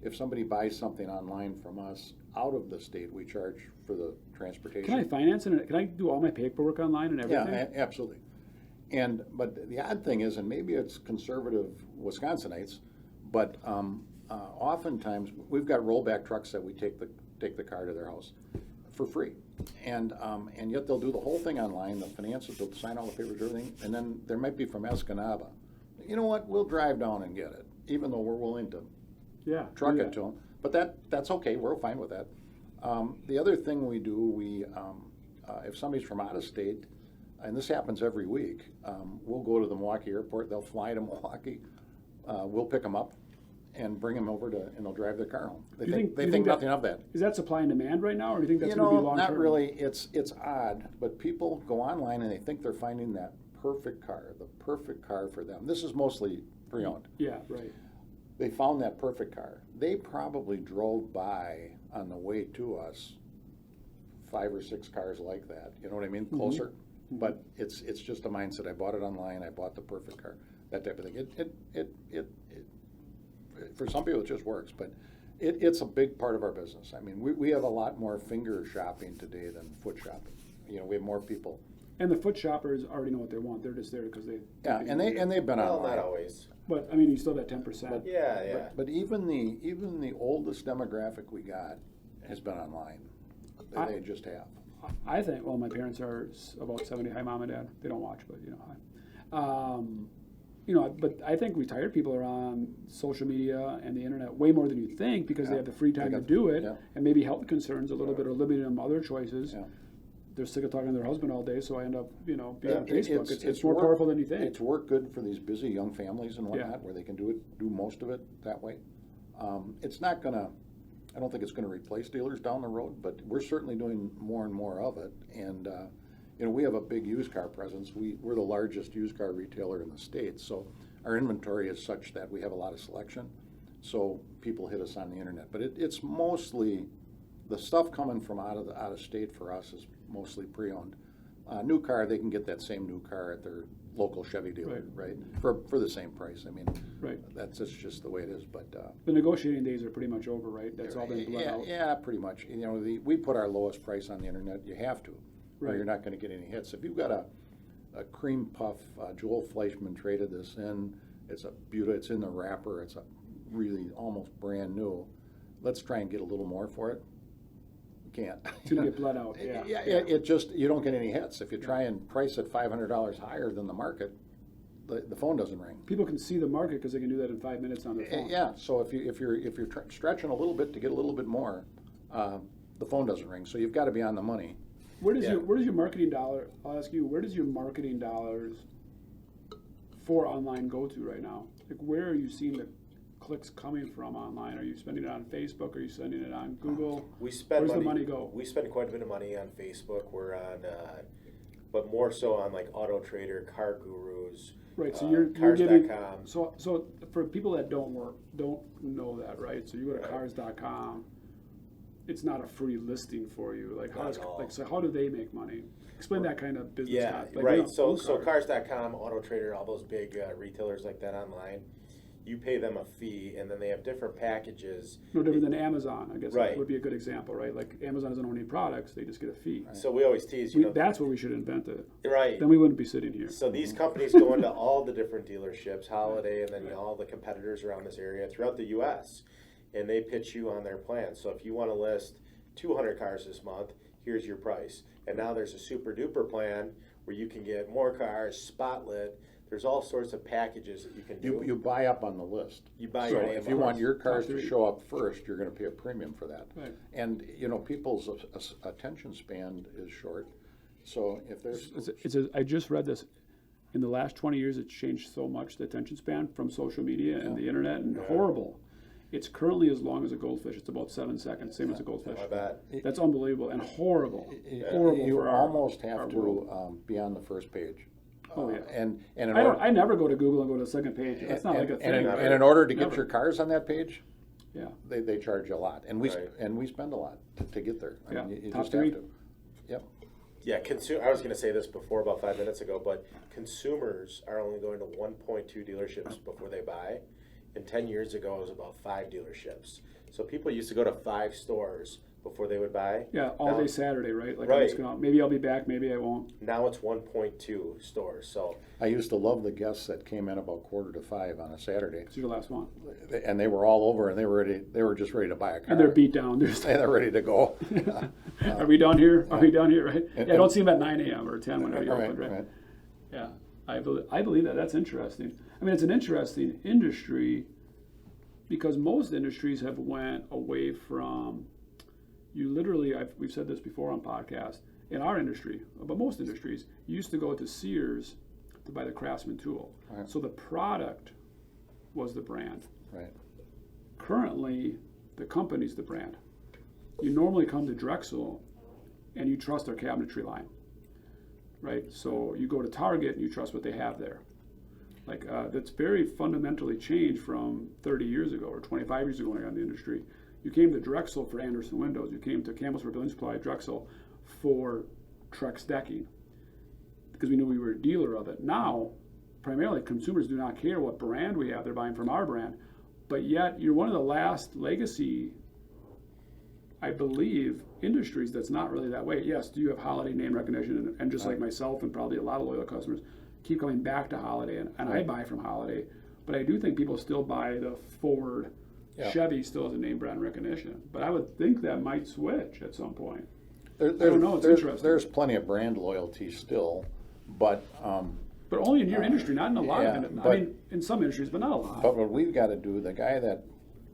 If somebody buys something online from us out of the state, we charge for the transportation. Can I finance it? Can I do all my paperwork online and everything? Yeah, absolutely. But the odd thing is, and maybe it's conservative Wisconsinites, but oftentimes we've got rollback trucks that we take the car to their house for free, and yet they'll do the whole thing online. They'll finance it, they'll sign all the papers, everything, and then there might be from Escanaba. You know what? We'll drive down and get it, even though we're willing to Yeah. truck do it that. to them. But that's okay. We're fine with that. The other thing we do, if somebody's from out of state, and this happens every week, we'll go to the Milwaukee airport. They'll fly to Milwaukee. We'll pick them up and bring them over and they'll drive their car home. They Do you think think that- nothing of that. Is that supply and demand right now, or do you think that's going to be long term? Not really. It's odd, but people go online and they think they're finding that perfect car, the perfect car for them. This is mostly pre-owned. Yeah. Right. They found that perfect car. They probably drove by on the way to us 5 or 6 cars like that. You know what I mean? Closer. Mm-hmm. But it's just a mindset. I bought it online. I bought the perfect car. That type of thing. It for some people it just works, but it's a big part of our business. I mean, we have a lot more finger shopping today than foot shopping. We have more people. And the foot shoppers already know what they want. They're just there because they. Yeah, and they've been well, online. not always. But I mean, you still have that 10%. Yeah. But even the oldest demographic we got has been online. They just have. I think. Well, my parents are about 70. Hi, mom and dad. They don't watch, but hi. But I think retired people are on social media and the internet way more than you think because they have the free time to do it, and maybe health concerns a little bit are limiting them other choices. Yeah. They're sick of talking to their husband all day, so I end up, being on Yeah, Facebook. It's more powerful than you think. It's worked good for these busy young families and whatnot, Yeah. where they can do most of it that way. It's not gonna. I don't think it's going to replace dealers down the road, but we're certainly doing more and more of it. And we have a big used car presence. We're the largest used car retailer in the state, so our inventory is such that we have a lot of selection. So people hit us on the internet, but it's mostly the stuff coming from out of state for us is mostly pre-owned. New car, they can get that same new car at their local Chevy dealer, right? For the same price. I mean, that's just the way it is. But the negotiating days are pretty much over, right? That's all been bled out. Yeah, pretty much. You know, we put our lowest price on the internet. You have to, or you're not going to get any hits. If you've got a cream puff, Joel Fleischman traded this in. It's a beauty. It's in the wrapper. It's a really almost brand new. Let's try and get a little more for it. Can't. It's going to get bled out. Yeah. It just, you don't get any hits. If you try and price it $500 higher than the market, the phone doesn't ring. People can see the market because they can do that in 5 minutes on their phone. Yeah. So if you're stretching a little bit to get a little bit more, the phone doesn't ring. So you've got to be on the money. Where does your marketing dollar? I'll ask you. Where does your marketing dollars for online go to right now? Like, where are you seeing the clicks coming from online? Are you spending it on Facebook? Are you spending it on Google? We spend Where's money, the money go? We spend quite a bit of money on Facebook. We're on, but more so on like Auto Trader, Car Gurus, Right. So you're giving. So for people that don't know that, right? So you go to cars.com. It's not a free listing for you. Like so how do they make money? Explain that kind of business. Yeah, like, right. So cars.com, Auto Trader, all those big retailers like that online. You pay them a fee, and then they have different packages. No different than Amazon, I guess. Right. Would be a good example, right? Like Amazon doesn't own any products; they just get a fee. Right. So we always tease, that's what we should invent it. Right. Then we wouldn't be sitting here. So these companies go into all the different dealerships, Holiday, and then all the competitors around this area throughout the U.S., and they pitch you on their plan. So if you want to list 200 cars this month, here's your price. And now there's a super duper plan where you can get more cars, spotlit. There's all sorts of packages that you can do. You buy up on the list. You buy so your if you want your cars to show up first, you're going to pay a premium for that. Right. And people's attention span is short. So if there's I just read this. In the last 20 years, it's changed so much, the attention span from social media and the internet, and horrible. It's currently as long as a goldfish. It's about 7 seconds, same as a goldfish. I bet. That's unbelievable and horrible. Horrible. You for almost our have to be on the first page. Oh yeah. And I never go to Google and go to the second page. That's not like a thing. And in order to get your cars on that page, yeah, they charge you a lot, and we spend a lot to get there. I mean, you Top just three. have to. Yep. Yeah, I was going to say this before about 5 minutes ago, but consumers are only going to 1.2 dealerships before they buy. And 10 years ago, it was about 5 dealerships. So people used to go to 5 stores before they would buy. Yeah, all day Saturday, right? Like Right. I'm just gonna, maybe I'll be back, maybe I won't. Now it's 1.2 stores. So I used to love the guests that came in about 4:45 on a Saturday, It's your last one. and they were all over, and they were just ready to buy a car. And they're beat down. They're ready to go. Are we done here? Are we done here, right? and- Yeah, don't see them at 9 a.m. or 10 whenever you open, right? Right. Yeah, I believe that. That's interesting. I mean, it's an interesting industry because most industries have went away from, you literally, we've said this before on podcasts, in our industry, but most industries, you used to go to Sears to buy the Craftsman tool. Right. So the product was the brand. Right. Currently, the company's the brand. You normally come to Drexel and you trust their cabinetry line, right? So you go to Target and you trust what they have there. Like, that's very fundamentally changed from 30 years ago or 25 years ago when I got in the industry. You came to Drexel for Anderson Windows. You came to Campbell's for Building Supply, Drexel for Trex decking because we knew we were a dealer of it. Now, primarily, consumers do not care what brand we have. They're buying from our brand. But yet, you're one of the last legacy, I believe, industries that's not really that way. Yes, do you have Holiday name recognition? And just like myself and probably a lot of loyal customers, keep coming back to Holiday. And I buy from Holiday. But I do think people still buy the Ford. Yeah. Chevy still has a name brand recognition. But I would think that might switch at some point. I don't know, it's interesting. There's plenty of brand loyalty still, but only in your industry, not in a lot yeah, of it. I but- mean, in some industries, but not a lot. But what we've got to do, the guy that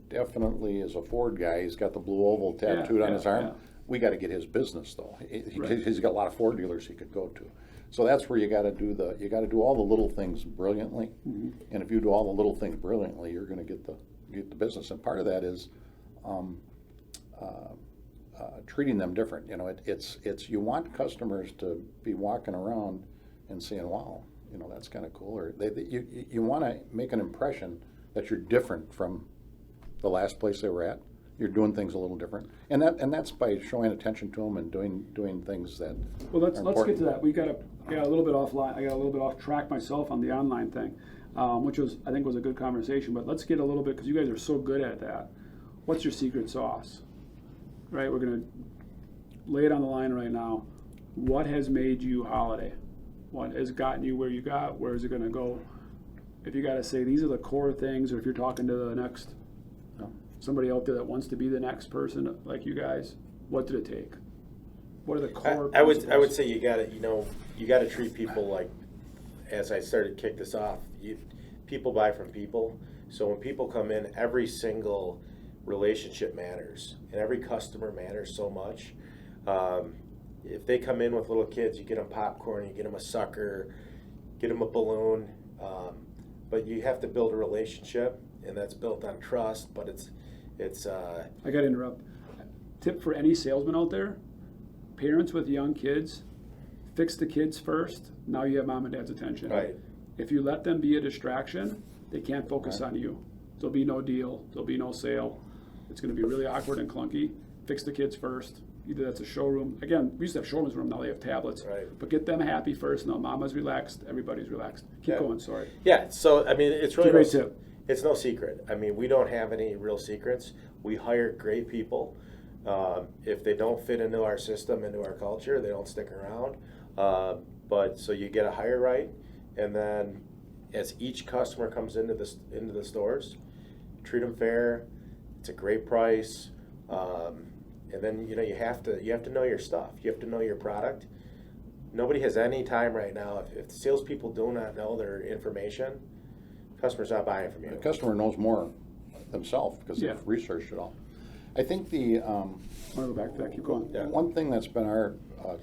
definitely is a Ford guy, he's got the blue oval tattooed on his arm. yeah. We got to get his business though. Right. He's got a lot of Ford dealers he could go to. So that's where you got to do all the little things brilliantly. Mm-hmm. And if you do all the little things brilliantly, you're going to get the business. And part of that is treating them different. You know, it's you want customers to be walking around and saying, "Wow, you know, that's kind of cool." Or you want to make an impression that you're different from the last place they were at. You're doing things a little different, and that's by showing attention to them and doing things that. Well, let's important. get to that. I got a little bit offline. I got a little bit off track myself on the online thing, which I think was a good conversation. But let's get a little bit, because you guys are so good at that. What's your secret sauce? Right, we're gonna lay it on the line right now. What has made you Holiday? What has gotten you where you got? Where is it gonna go? If you got to say these are the core things, or if you're talking to the next somebody out there that wants to be the next person like you guys, what did it take? What are the core? I would say you got to treat people like, as I started to kick this off, people buy from people. So when people come in, every single relationship matters, and every customer matters so much. If they come in with little kids, you get them popcorn, you get them a sucker, get them a balloon. But you have to build a relationship, and that's built on trust. But it's. I got to interrupt. Tip for any salesman out there: parents with young kids, fix the kids first. Now you have mom and dad's attention. Right. If you let them be a distraction, they can't focus on you. There'll be no deal. There'll be no sale. It's going to be really awkward and clunky. Fix the kids first. Either that's a showroom. Again, we used to have showrooms room. Now they have tablets. Right. But get them happy first. Now mama's relaxed. Everybody's relaxed. Keep going. Sorry. Yeah. So I mean, it's really It's a great tip. It's no secret. I mean, we don't have any real secrets. We hire great people. If they don't fit into our system, into our culture, they don't stick around. But so you get a hire right, and then as each customer comes into the stores, treat them fair. It's a great price, and then you have to know your stuff. You have to know your product. Nobody has any time right now. If salespeople do not know their information, customer's not buying from you. The customer knows more themselves because they've researched it all. I think the I want to go back to that. Keep going. Yeah. one thing that's been our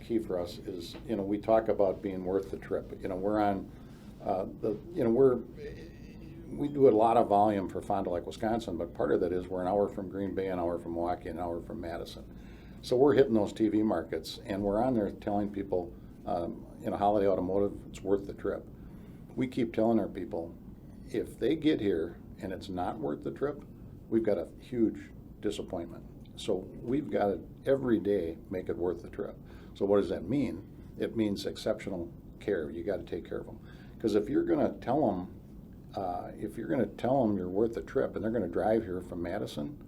key for us is, we talk about being worth the trip. We're on we do a lot of volume for Fond du Lac, Wisconsin, but part of that is we're an hour from Green Bay, an hour from Milwaukee, an hour from Madison. So we're hitting those TV markets, and we're on there telling people, Holiday Automotive, it's worth the trip. We keep telling our people, if they get here and it's not worth the trip, we've got a huge disappointment. So we've got to every day make it worth the trip. So what does that mean? It means exceptional care. You got to take care of them. Because if you're going to tell them, you're worth the trip, and they're going to drive here from Madison,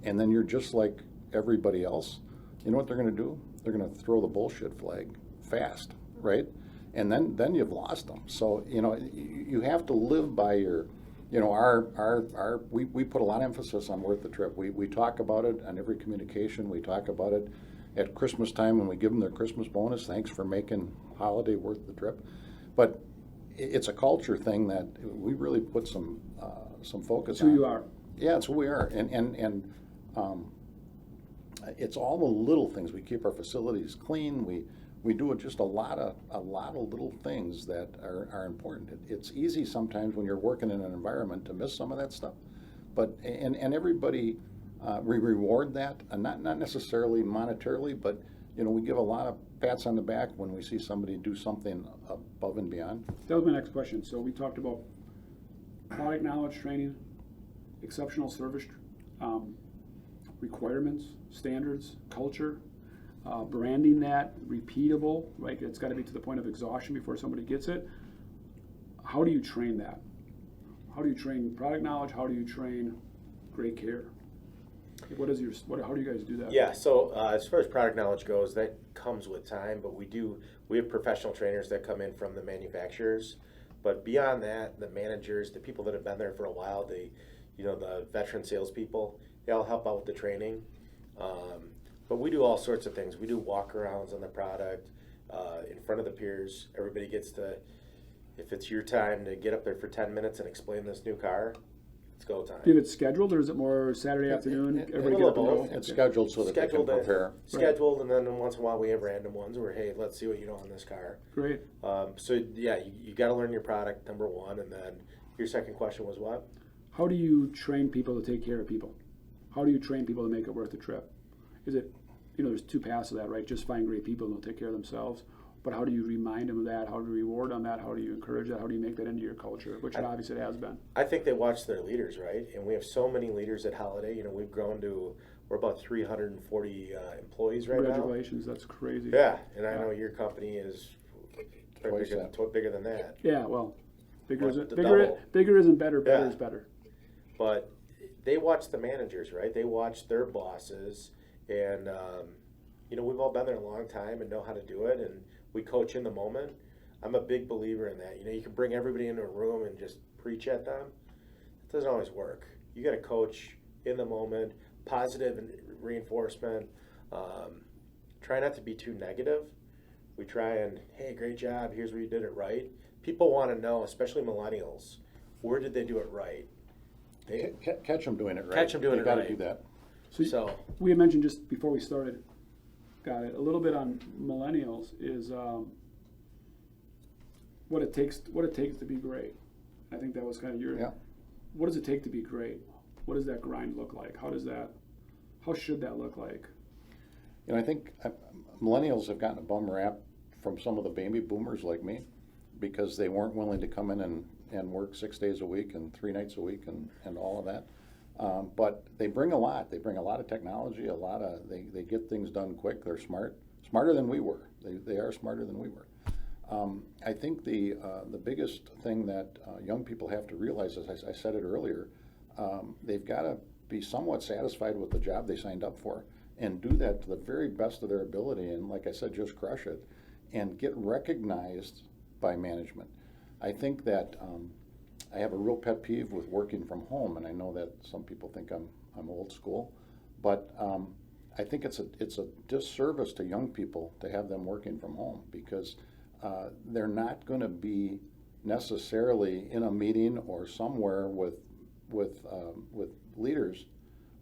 and then you're just like everybody else, you know what they're going to do? They're going to throw the bullshit flag fast, right? And then you've lost them. So you have to live by your, we put a lot of emphasis on worth the trip. We talk about it on every communication. We talk about it at Christmas time when we give them their Christmas bonus. Thanks for making Holiday worth the trip. But it's a culture thing that we really put some focus on. Who you are. Yeah, it's who we are, and it's all the little things. We keep our facilities clean. We do just a lot of little things that are important. It's easy sometimes when you're working in an environment to miss some of that stuff, but and everybody we reward that, and not necessarily monetarily, but we give a lot of pats on the back when we see somebody do something above and beyond. That was my next question. So we talked about product knowledge training, exceptional service requirements, standards, culture, branding that, repeatable, right? It's got to be to the point of exhaustion before somebody gets it. How do you train that? How do you train product knowledge? How do you train great care? How do you guys do that? Yeah, so as far as product knowledge goes, that comes with time, but we have professional trainers that come in from the manufacturers. But beyond that, the managers, the people that have been there for a while, the veteran salespeople, they all help out with the training. But we do all sorts of things. We do walk-arounds on the product in front of the peers. Everybody gets to, if it's your time to get up there for 10 minutes and explain this new car, it's go time. Do you have it scheduled, or is it more Saturday afternoon? Everybody get up and go? It's scheduled so that they can prepare. Scheduled, and then once in a while we have random ones where, hey, let's see what you know on this car. Great. So yeah, you got to learn your product, number one, and then your second question was what? How do you train people to take care of people? How do you train people to make it worth the trip? Is it, there's two paths to that, right? Just find great people and they'll take care of themselves. But how do you remind them of that? How do you reward on that? How do you encourage that? How do you make that into your culture? Which obviously it has been. I think they watch their leaders, right? And we have so many leaders at Holiday. You know, we've grown to, we're about 340 employees right now. Congratulations, that's crazy. Yeah, and I know your company is bigger than that. Yeah, well, bigger isn't double. bigger isn't better. Better is better. But they watch the managers, right? They watch their bosses, and you know, we've all been there a long time and know how to do it, and we coach in the moment. I'm a big believer in that. You know, you can bring everybody into a room and just preach at them. It doesn't always work. You got to coach in the moment, positive reinforcement. Try not to be too negative. We try and, hey, great job. Here's where you did it right. People want to know, especially millennials, where did they do it right? Catch them doing it right. Catch them doing it right. right. You got to do that. So We had mentioned just before we started, got it, a little bit on millennials is what it takes to be great. I think that was kind of your. Yeah. What does it take to be great? What does that grind look like? How should that look like? You know, I think millennials have gotten a bum rap from some of the baby boomers like me because they weren't willing to come in and work 6 days a week and 3 nights a week and all of that. But they bring a lot. They bring a lot of technology, they get things done quick. They're smarter than we were. They are smarter than we were. I think the biggest thing that young people have to realize, as I said it earlier, they've got to be somewhat satisfied with the job they signed up for and do that to the very best of their ability, and like I said, just crush it and get recognized by management. I think that I have a real pet peeve with working from home, and I know that some people think I'm old school, but I think it's a disservice to young people to have them working from home because they're not going to be necessarily in a meeting or somewhere with leaders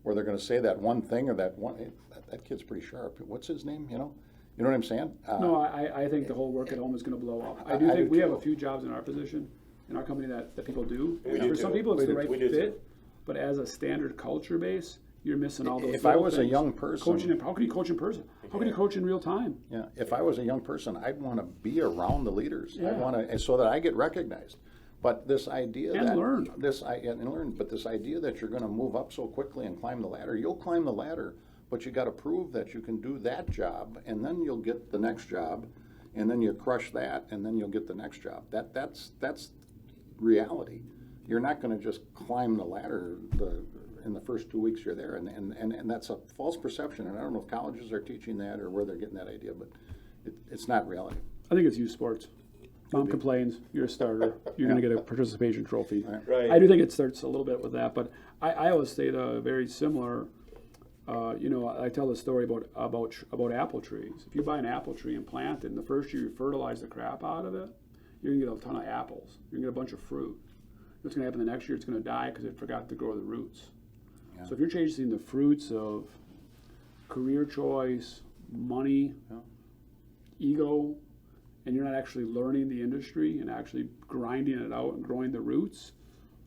where they're going to say that one thing or that one. Hey, that kid's pretty sharp. What's his name? You know what I'm saying? No, I think the whole work at home is going to blow up. I do think we have a few jobs in our position, in our company that people do. For some people, it's the right fit, but as a standard culture base, you're missing all those. If I was things. a young person, coaching, how can you coach in person? How can you coach in real time? Yeah, if I was a young person, I'd want to be around the leaders. Yeah. I want to, so that I get recognized. But this idea And that learn. But this idea that you're going to move up so quickly and climb the ladder, you'll climb the ladder, but you got to prove that you can do that job, and then you'll get the next job, and then you crush that, and then you'll get the next job. That's reality. You're not going to just climb the ladder in the first 2 weeks you're there, and that's a false perception. And I don't know if colleges are teaching that or where they're getting that idea, but it's not reality. I think it's youth sports. Mom complains, you're a starter, you're going to get a participation trophy. Right. I do think it starts a little bit with that, but I always say the very similar. I tell the story about apple trees. If you buy an apple tree and plant it, and the first year you fertilize the crap out of it, you're going to get a ton of apples. You're going to get a bunch of fruit. What's going to happen the next year? It's going to die because it forgot to grow the roots. Yeah. So if you're chasing the fruits of career choice, money, ego, and you're not actually learning the industry and actually grinding it out and growing the roots,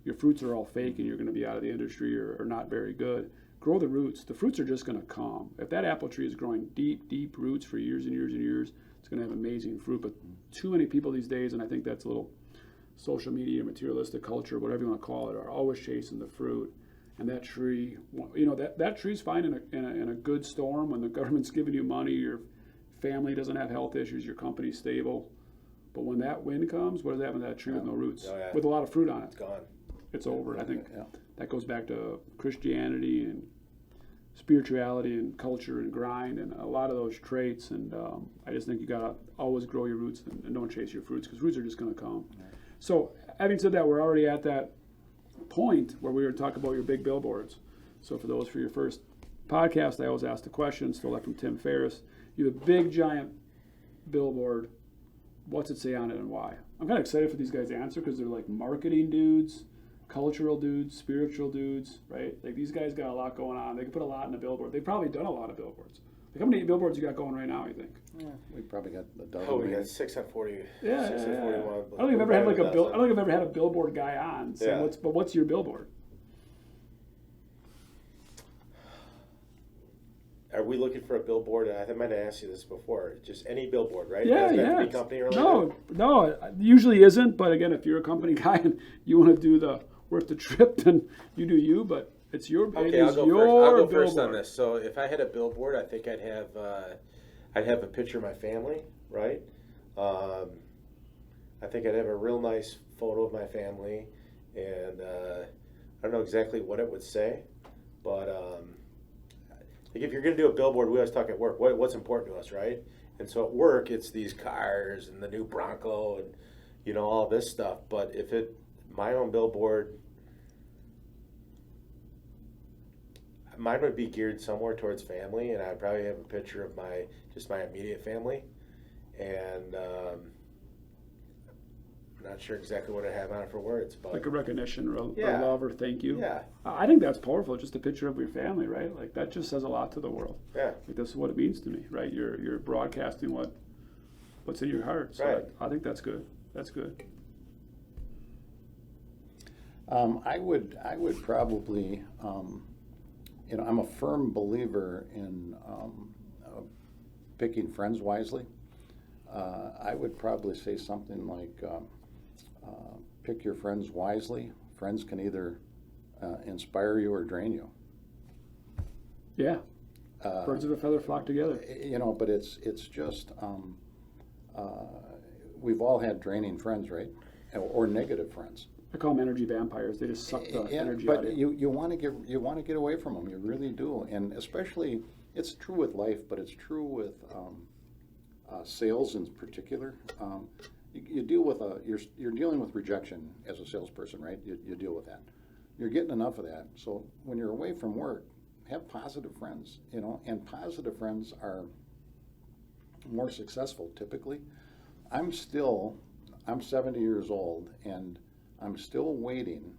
your fruits are all fake and you're going to be out of the industry or not very good. Grow the roots. The fruits are just going to come. If that apple tree is growing deep, deep roots for years and years and years, it's going to have amazing fruit. But too many people these days, and I think that's a little social media, materialistic culture, whatever you want to call it, are always chasing the fruit. And that tree, that tree's fine in a good storm when the government's giving you money, your family doesn't have health issues, your company's stable. But when that wind comes, what does happen to that tree with no roots? Oh, yeah. With a lot of fruit on it. It's gone. It's over. I think that goes back to Christianity and spirituality and culture and grind and a lot of those traits. And I just think you got to always grow your roots and don't chase your fruits because roots are just going to come. Yeah. So having said that, we're already at that point where we were talking about your big billboards. So for your first podcast, I always ask the question, stole that from Tim Ferriss. You have a big, giant billboard. What's it say on it and why? I'm kind of excited for these guys to answer because they're like marketing dudes, cultural dudes, spiritual dudes, right? Like these guys got a lot going on. They can put a lot in a billboard. They've probably done a lot of billboards. Like how many billboards you got going right now, you think? Yeah, we probably got a dozen. Oh, we got 640. Yeah, 641. I don't think I've ever had I don't think I've ever had a billboard guy on. So yeah. What's your billboard? are we looking for a billboard? I might have asked you this before. Just any billboard, right? Yeah, Doesn't have yeah. to be company related? No, it usually isn't. But again, if you're a company guy and you want to do the worth the trip, then you do you. But it's your Okay, I'll go first on this. So if I had a billboard, I think I'd have a picture of my family, right? I think I'd have a real nice photo of my family, and I don't know exactly what it would say, but like if you're going to do a billboard, we always talk at work. What's important to us, right? And so at work, it's these cars and the new Bronco and all this stuff. But if my own billboard, mine would be geared somewhere towards family, and I'd probably have a picture of my immediate family, and I'm not sure exactly what I have on it for words, but like a recognition or a Yeah. love or thank you. Yeah. I think that's powerful. Just a picture of your family, right? Like that just says a lot to the world. yeah, Like this is what it means to me, right? You're broadcasting what's in your heart. So Right. I think that's good. That's good. I would probably, I'm a firm believer in picking friends wisely. I would probably say something like, pick your friends wisely. Friends can either inspire you or drain you. Yeah. Birds of a feather flock together. But it's just, we've all had draining friends, right? Or negative friends. I call them energy vampires. They just suck the energy but out of you. you want to get away from them. You really do, and especially it's true with life, but it's true with sales in particular. You deal with you're dealing with rejection as a salesperson, right? You deal with that. You're getting enough of that. So when you're away from work, have positive friends. And positive friends are more successful typically. I'm 70 years old, and I'm still waiting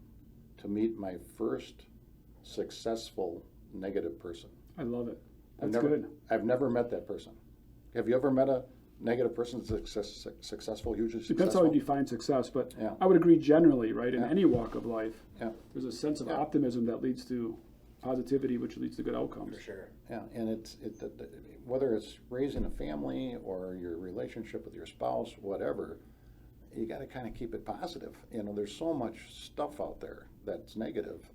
to meet my first successful negative person. I love it. I've That's good. never met that person. Have you ever met a negative person that's successful, hugely successful? Depends how you define success, but Yeah. I would agree generally, right? In Yeah. any walk of life, Yeah, there's a sense of Yeah. optimism that leads to positivity, which leads to good outcomes. for sure. yeah, and whether it's raising a family or your relationship with your spouse, whatever, you got to kind of keep it positive. There's so much stuff out there that's negative.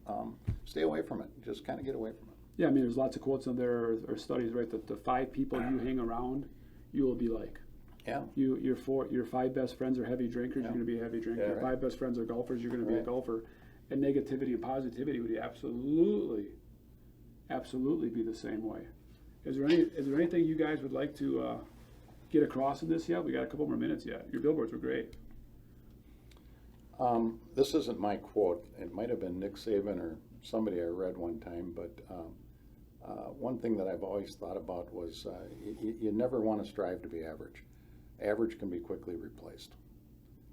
Stay away from it. Just kind of get away from it. Yeah, I mean, there's lots of quotes on there or studies, right? That the 5 people you hang around, you will be like. Yeah, Your 5 best friends are heavy drinkers, Yeah. you're going to be a heavy drinker. Yeah, Your right. 5 best friends are golfers, you're going to be a Right. golfer. And negativity and positivity would absolutely be the same way. Is there anything you guys would like to get across in this yet? We got a couple more minutes yet. Your billboards were great. this isn't my quote. It might have been Nick Saban or somebody I read one time, but one thing that I've always thought about was you never want to strive to be average. Average can be quickly replaced.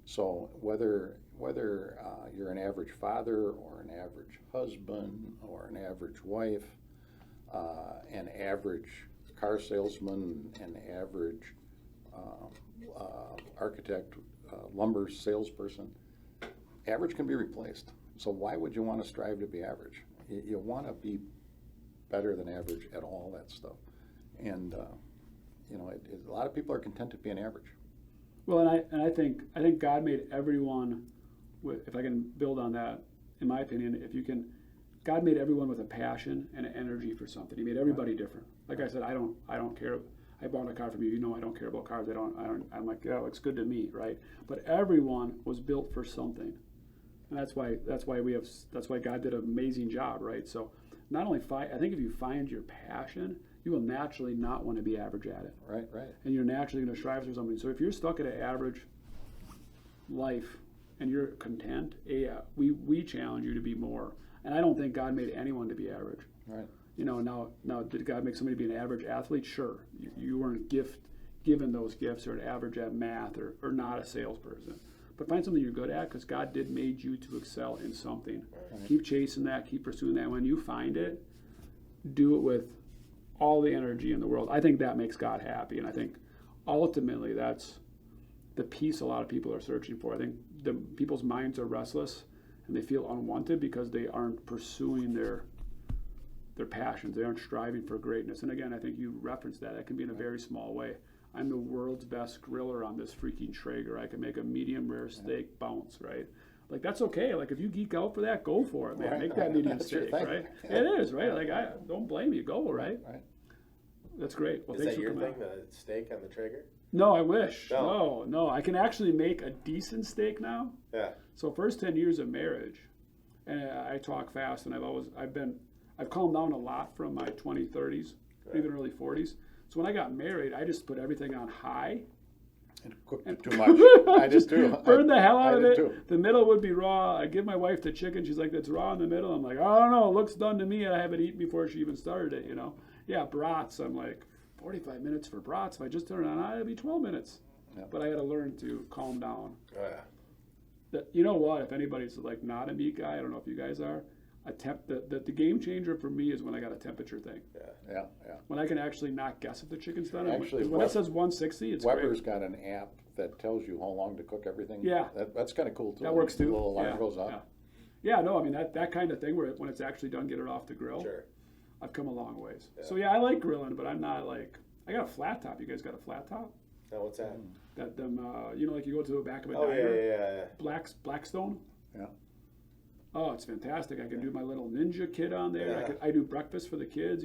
So whether you're an average father or an average husband or an average wife, an average car salesman, an average architect, lumber salesperson, average can be replaced. So why would you want to strive to be average? You want to be better than average at all that stuff. And a lot of people are content to be an average. Well, and I think God made everyone with, if I can build on that, in my opinion, God made everyone with a passion and an energy for something. He made everybody different. Like I said, I don't care. I bought a car from you. I don't care about cars. I'm like, yeah, it looks good to me, right? But everyone was built for something, and that's why God did an amazing job, right? So not only I think if you find your passion, you will naturally not want to be average at it. Right. And you're naturally going to strive for something. So if you're stuck at an average life and you're content, we challenge you to be more. And I don't think God made anyone to be average. Right. Now did God make somebody be an average athlete? Sure. You weren't given those gifts or an average at math or not a salesperson. But find something you're good at, because God did made you to excel in something. Right. Keep chasing that. Keep pursuing that. When you find it, do it with all the energy in the world. I think that makes God happy, and I think ultimately that's the peace a lot of people are searching for. I think people's minds are restless and they feel unwanted because they aren't pursuing their their passions. They aren't striving for greatness. And again, I think you referenced that. That can be in a very small way. I'm the world's best griller on this freaking Traeger. I can make a medium rare steak bounce, right? Like, that's okay. Like, if you geek out for that, go for it, man. Make that medium steak, right? It is, right? Like, I don't blame you. Go, right? That's great. Well, Is that your thing, the steak on the Traeger? No, I wish. No. I can actually make a decent steak now. Yeah. So first 10 years of marriage, and I talk fast, and I've calmed down a lot from my 20s, 30s, even early 40s. So when I got married, I just put everything on high. And cooked it too much. I did too. Burn the hell out of it. Too. The middle would be raw. I give my wife the chicken. She's like, "That's raw in the middle." I'm like, "I don't know. It looks done to me. I haven't eaten before she even started it." Yeah, brats. I'm like, 45 minutes for brats. If I just turn it on, it'd be 12 minutes. Yeah. But I had to learn to calm down. Oh, yeah. You know what? If anybody's like not a meat guy, I don't know if you guys are. The game changer for me is when I got a temperature thing. Yeah. When I can actually not guess if the chicken's done. Actually, when it says 160, it's Weber's great. got an app that tells you how long to cook everything. Yeah. That's kind of cool too. That works too. The little alarm goes off. Yeah, no, I mean, that kind of thing where when it's actually done, get it off the grill. Sure. I've come a long ways. Yeah. So yeah, I like grilling, but I'm not like, I got a flat top. You guys got a flat top? No, what's that? Like you go to the back of a diner. Yeah. Blackstone? Yeah. Oh, it's fantastic. I can do my little ninja kit on there. Yeah. I do breakfast for the kids,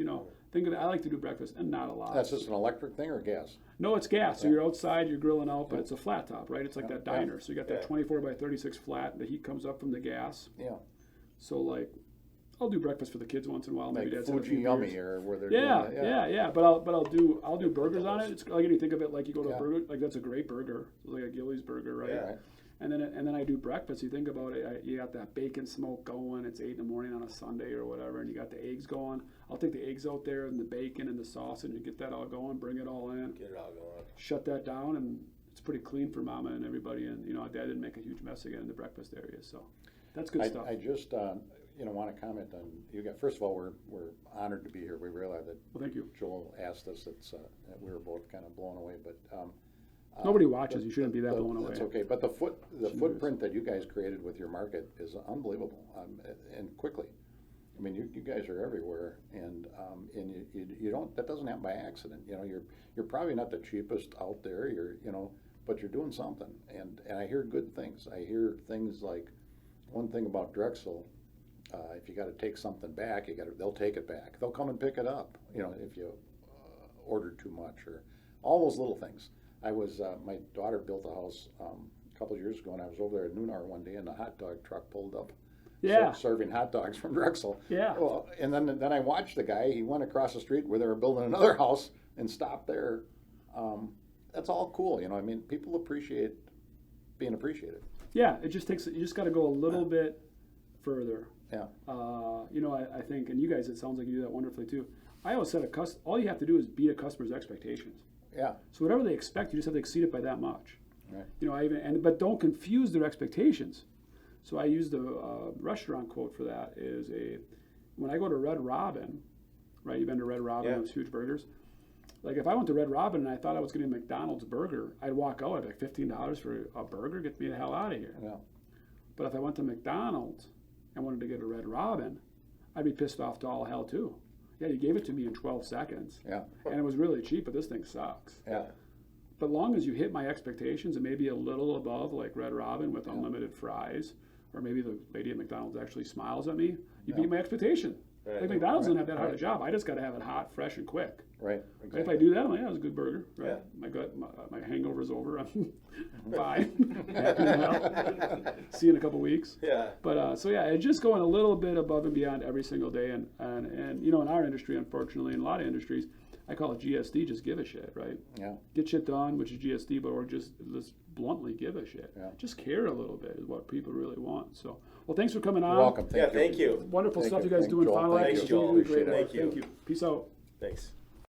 Think of it, I like to do breakfast, and not a lot. That's just an electric thing or gas? No, it's gas. So you're outside, you're grilling out, but it's a flat top, right? It's like that diner. So you got that 24 by 36 flat, and the heat comes up from the gas. Yeah. So like, I'll do breakfast for the kids once in a while. Like maybe that's Fuji Yummy or where they're doing that. Yeah. But I'll do burgers on it. It's like, you think of it like you go to a burger, like that's a great burger, like a Gillies burger, right? Yeah. And then I do breakfast. You think about it, you got that bacon smoke going. It's 8 in the morning on a Sunday or whatever, and you got the eggs going. I'll take the eggs out there and the bacon and the sausage and get that all going. Bring it all in. Get it all going. Shut that down, and it's pretty clean for Mama and everybody. And Dad didn't make a huge mess again in the breakfast area, so that's good stuff. I just want to comment on you guys. First of all, we're honored to be here. We realize that. Well, thank you. Joel asked us. We were both kind of blown away, but. Nobody watches. You shouldn't be that blown away. That's okay. But the footprint that you guys created with your market is unbelievable, and quickly. I mean, you guys are everywhere, and you don't. That doesn't happen by accident. You're probably not the cheapest out there. But you're doing something, and I hear good things. I hear things like one thing about Drexel. If you got to take something back, they'll take it back. They'll come and pick it up. If you ordered too much or all those little things. My daughter built a house a couple of years ago, and I was over there at noon hour one day, and the hot dog truck pulled up, serving hot dogs from Drexel. Yeah. Well, and then I watched the guy. He went across the street where they were building another house and stopped there. That's all cool, I mean, people appreciate being appreciated. Yeah, it just takes. You just got to go a little bit further. Yeah. I think, and you guys, it sounds like you do that wonderfully too. I always said all you have to do is beat a customer's expectations. Yeah. So whatever they expect, you just have to exceed it by that much. Right. But don't confuse their expectations. So I use the restaurant quote for that is when I go to Red Robin, right? You've been to Red Robin, those huge burgers. Like if I went to Red Robin and I thought I was getting a McDonald's burger, I'd walk out. I'd be like, $15 for a burger? Get me the hell out of here. Yeah. But if I went to McDonald's and wanted to get a Red Robin, I'd be pissed off to all hell too. Yeah, you gave it to me in 12 seconds. Yeah. And it was really cheap, but this thing sucks. Yeah. But long as you hit my expectations and maybe a little above, like Red Robin with unlimited fries, or maybe the lady at McDonald's actually smiles at me, you beat my expectation. Right. Like McDonald's doesn't have that hard a job. I just got to have it hot, fresh, and quick. Right. Exactly. If I do that, I'm like, yeah, it was a good burger. Right? Yeah. My gut, my hangover's over. I'm fine. Happy now. See you in a couple weeks. Yeah. But it's just going a little bit above and beyond every single day. And in our industry, unfortunately, in a lot of industries, I call it GSD, just give a shit, right? Yeah. Get shit done, which is GSD, but or just let's bluntly give a shit. Yeah. Just care a little bit is what people really want. So, well, thanks for coming on. You're welcome. Thank you. Wonderful Thank stuff you. you guys Thank do in Joel. Fond du Lac. Thanks, Joel. Continue to do great Appreciate work. it. Thank you. Peace out. Thanks.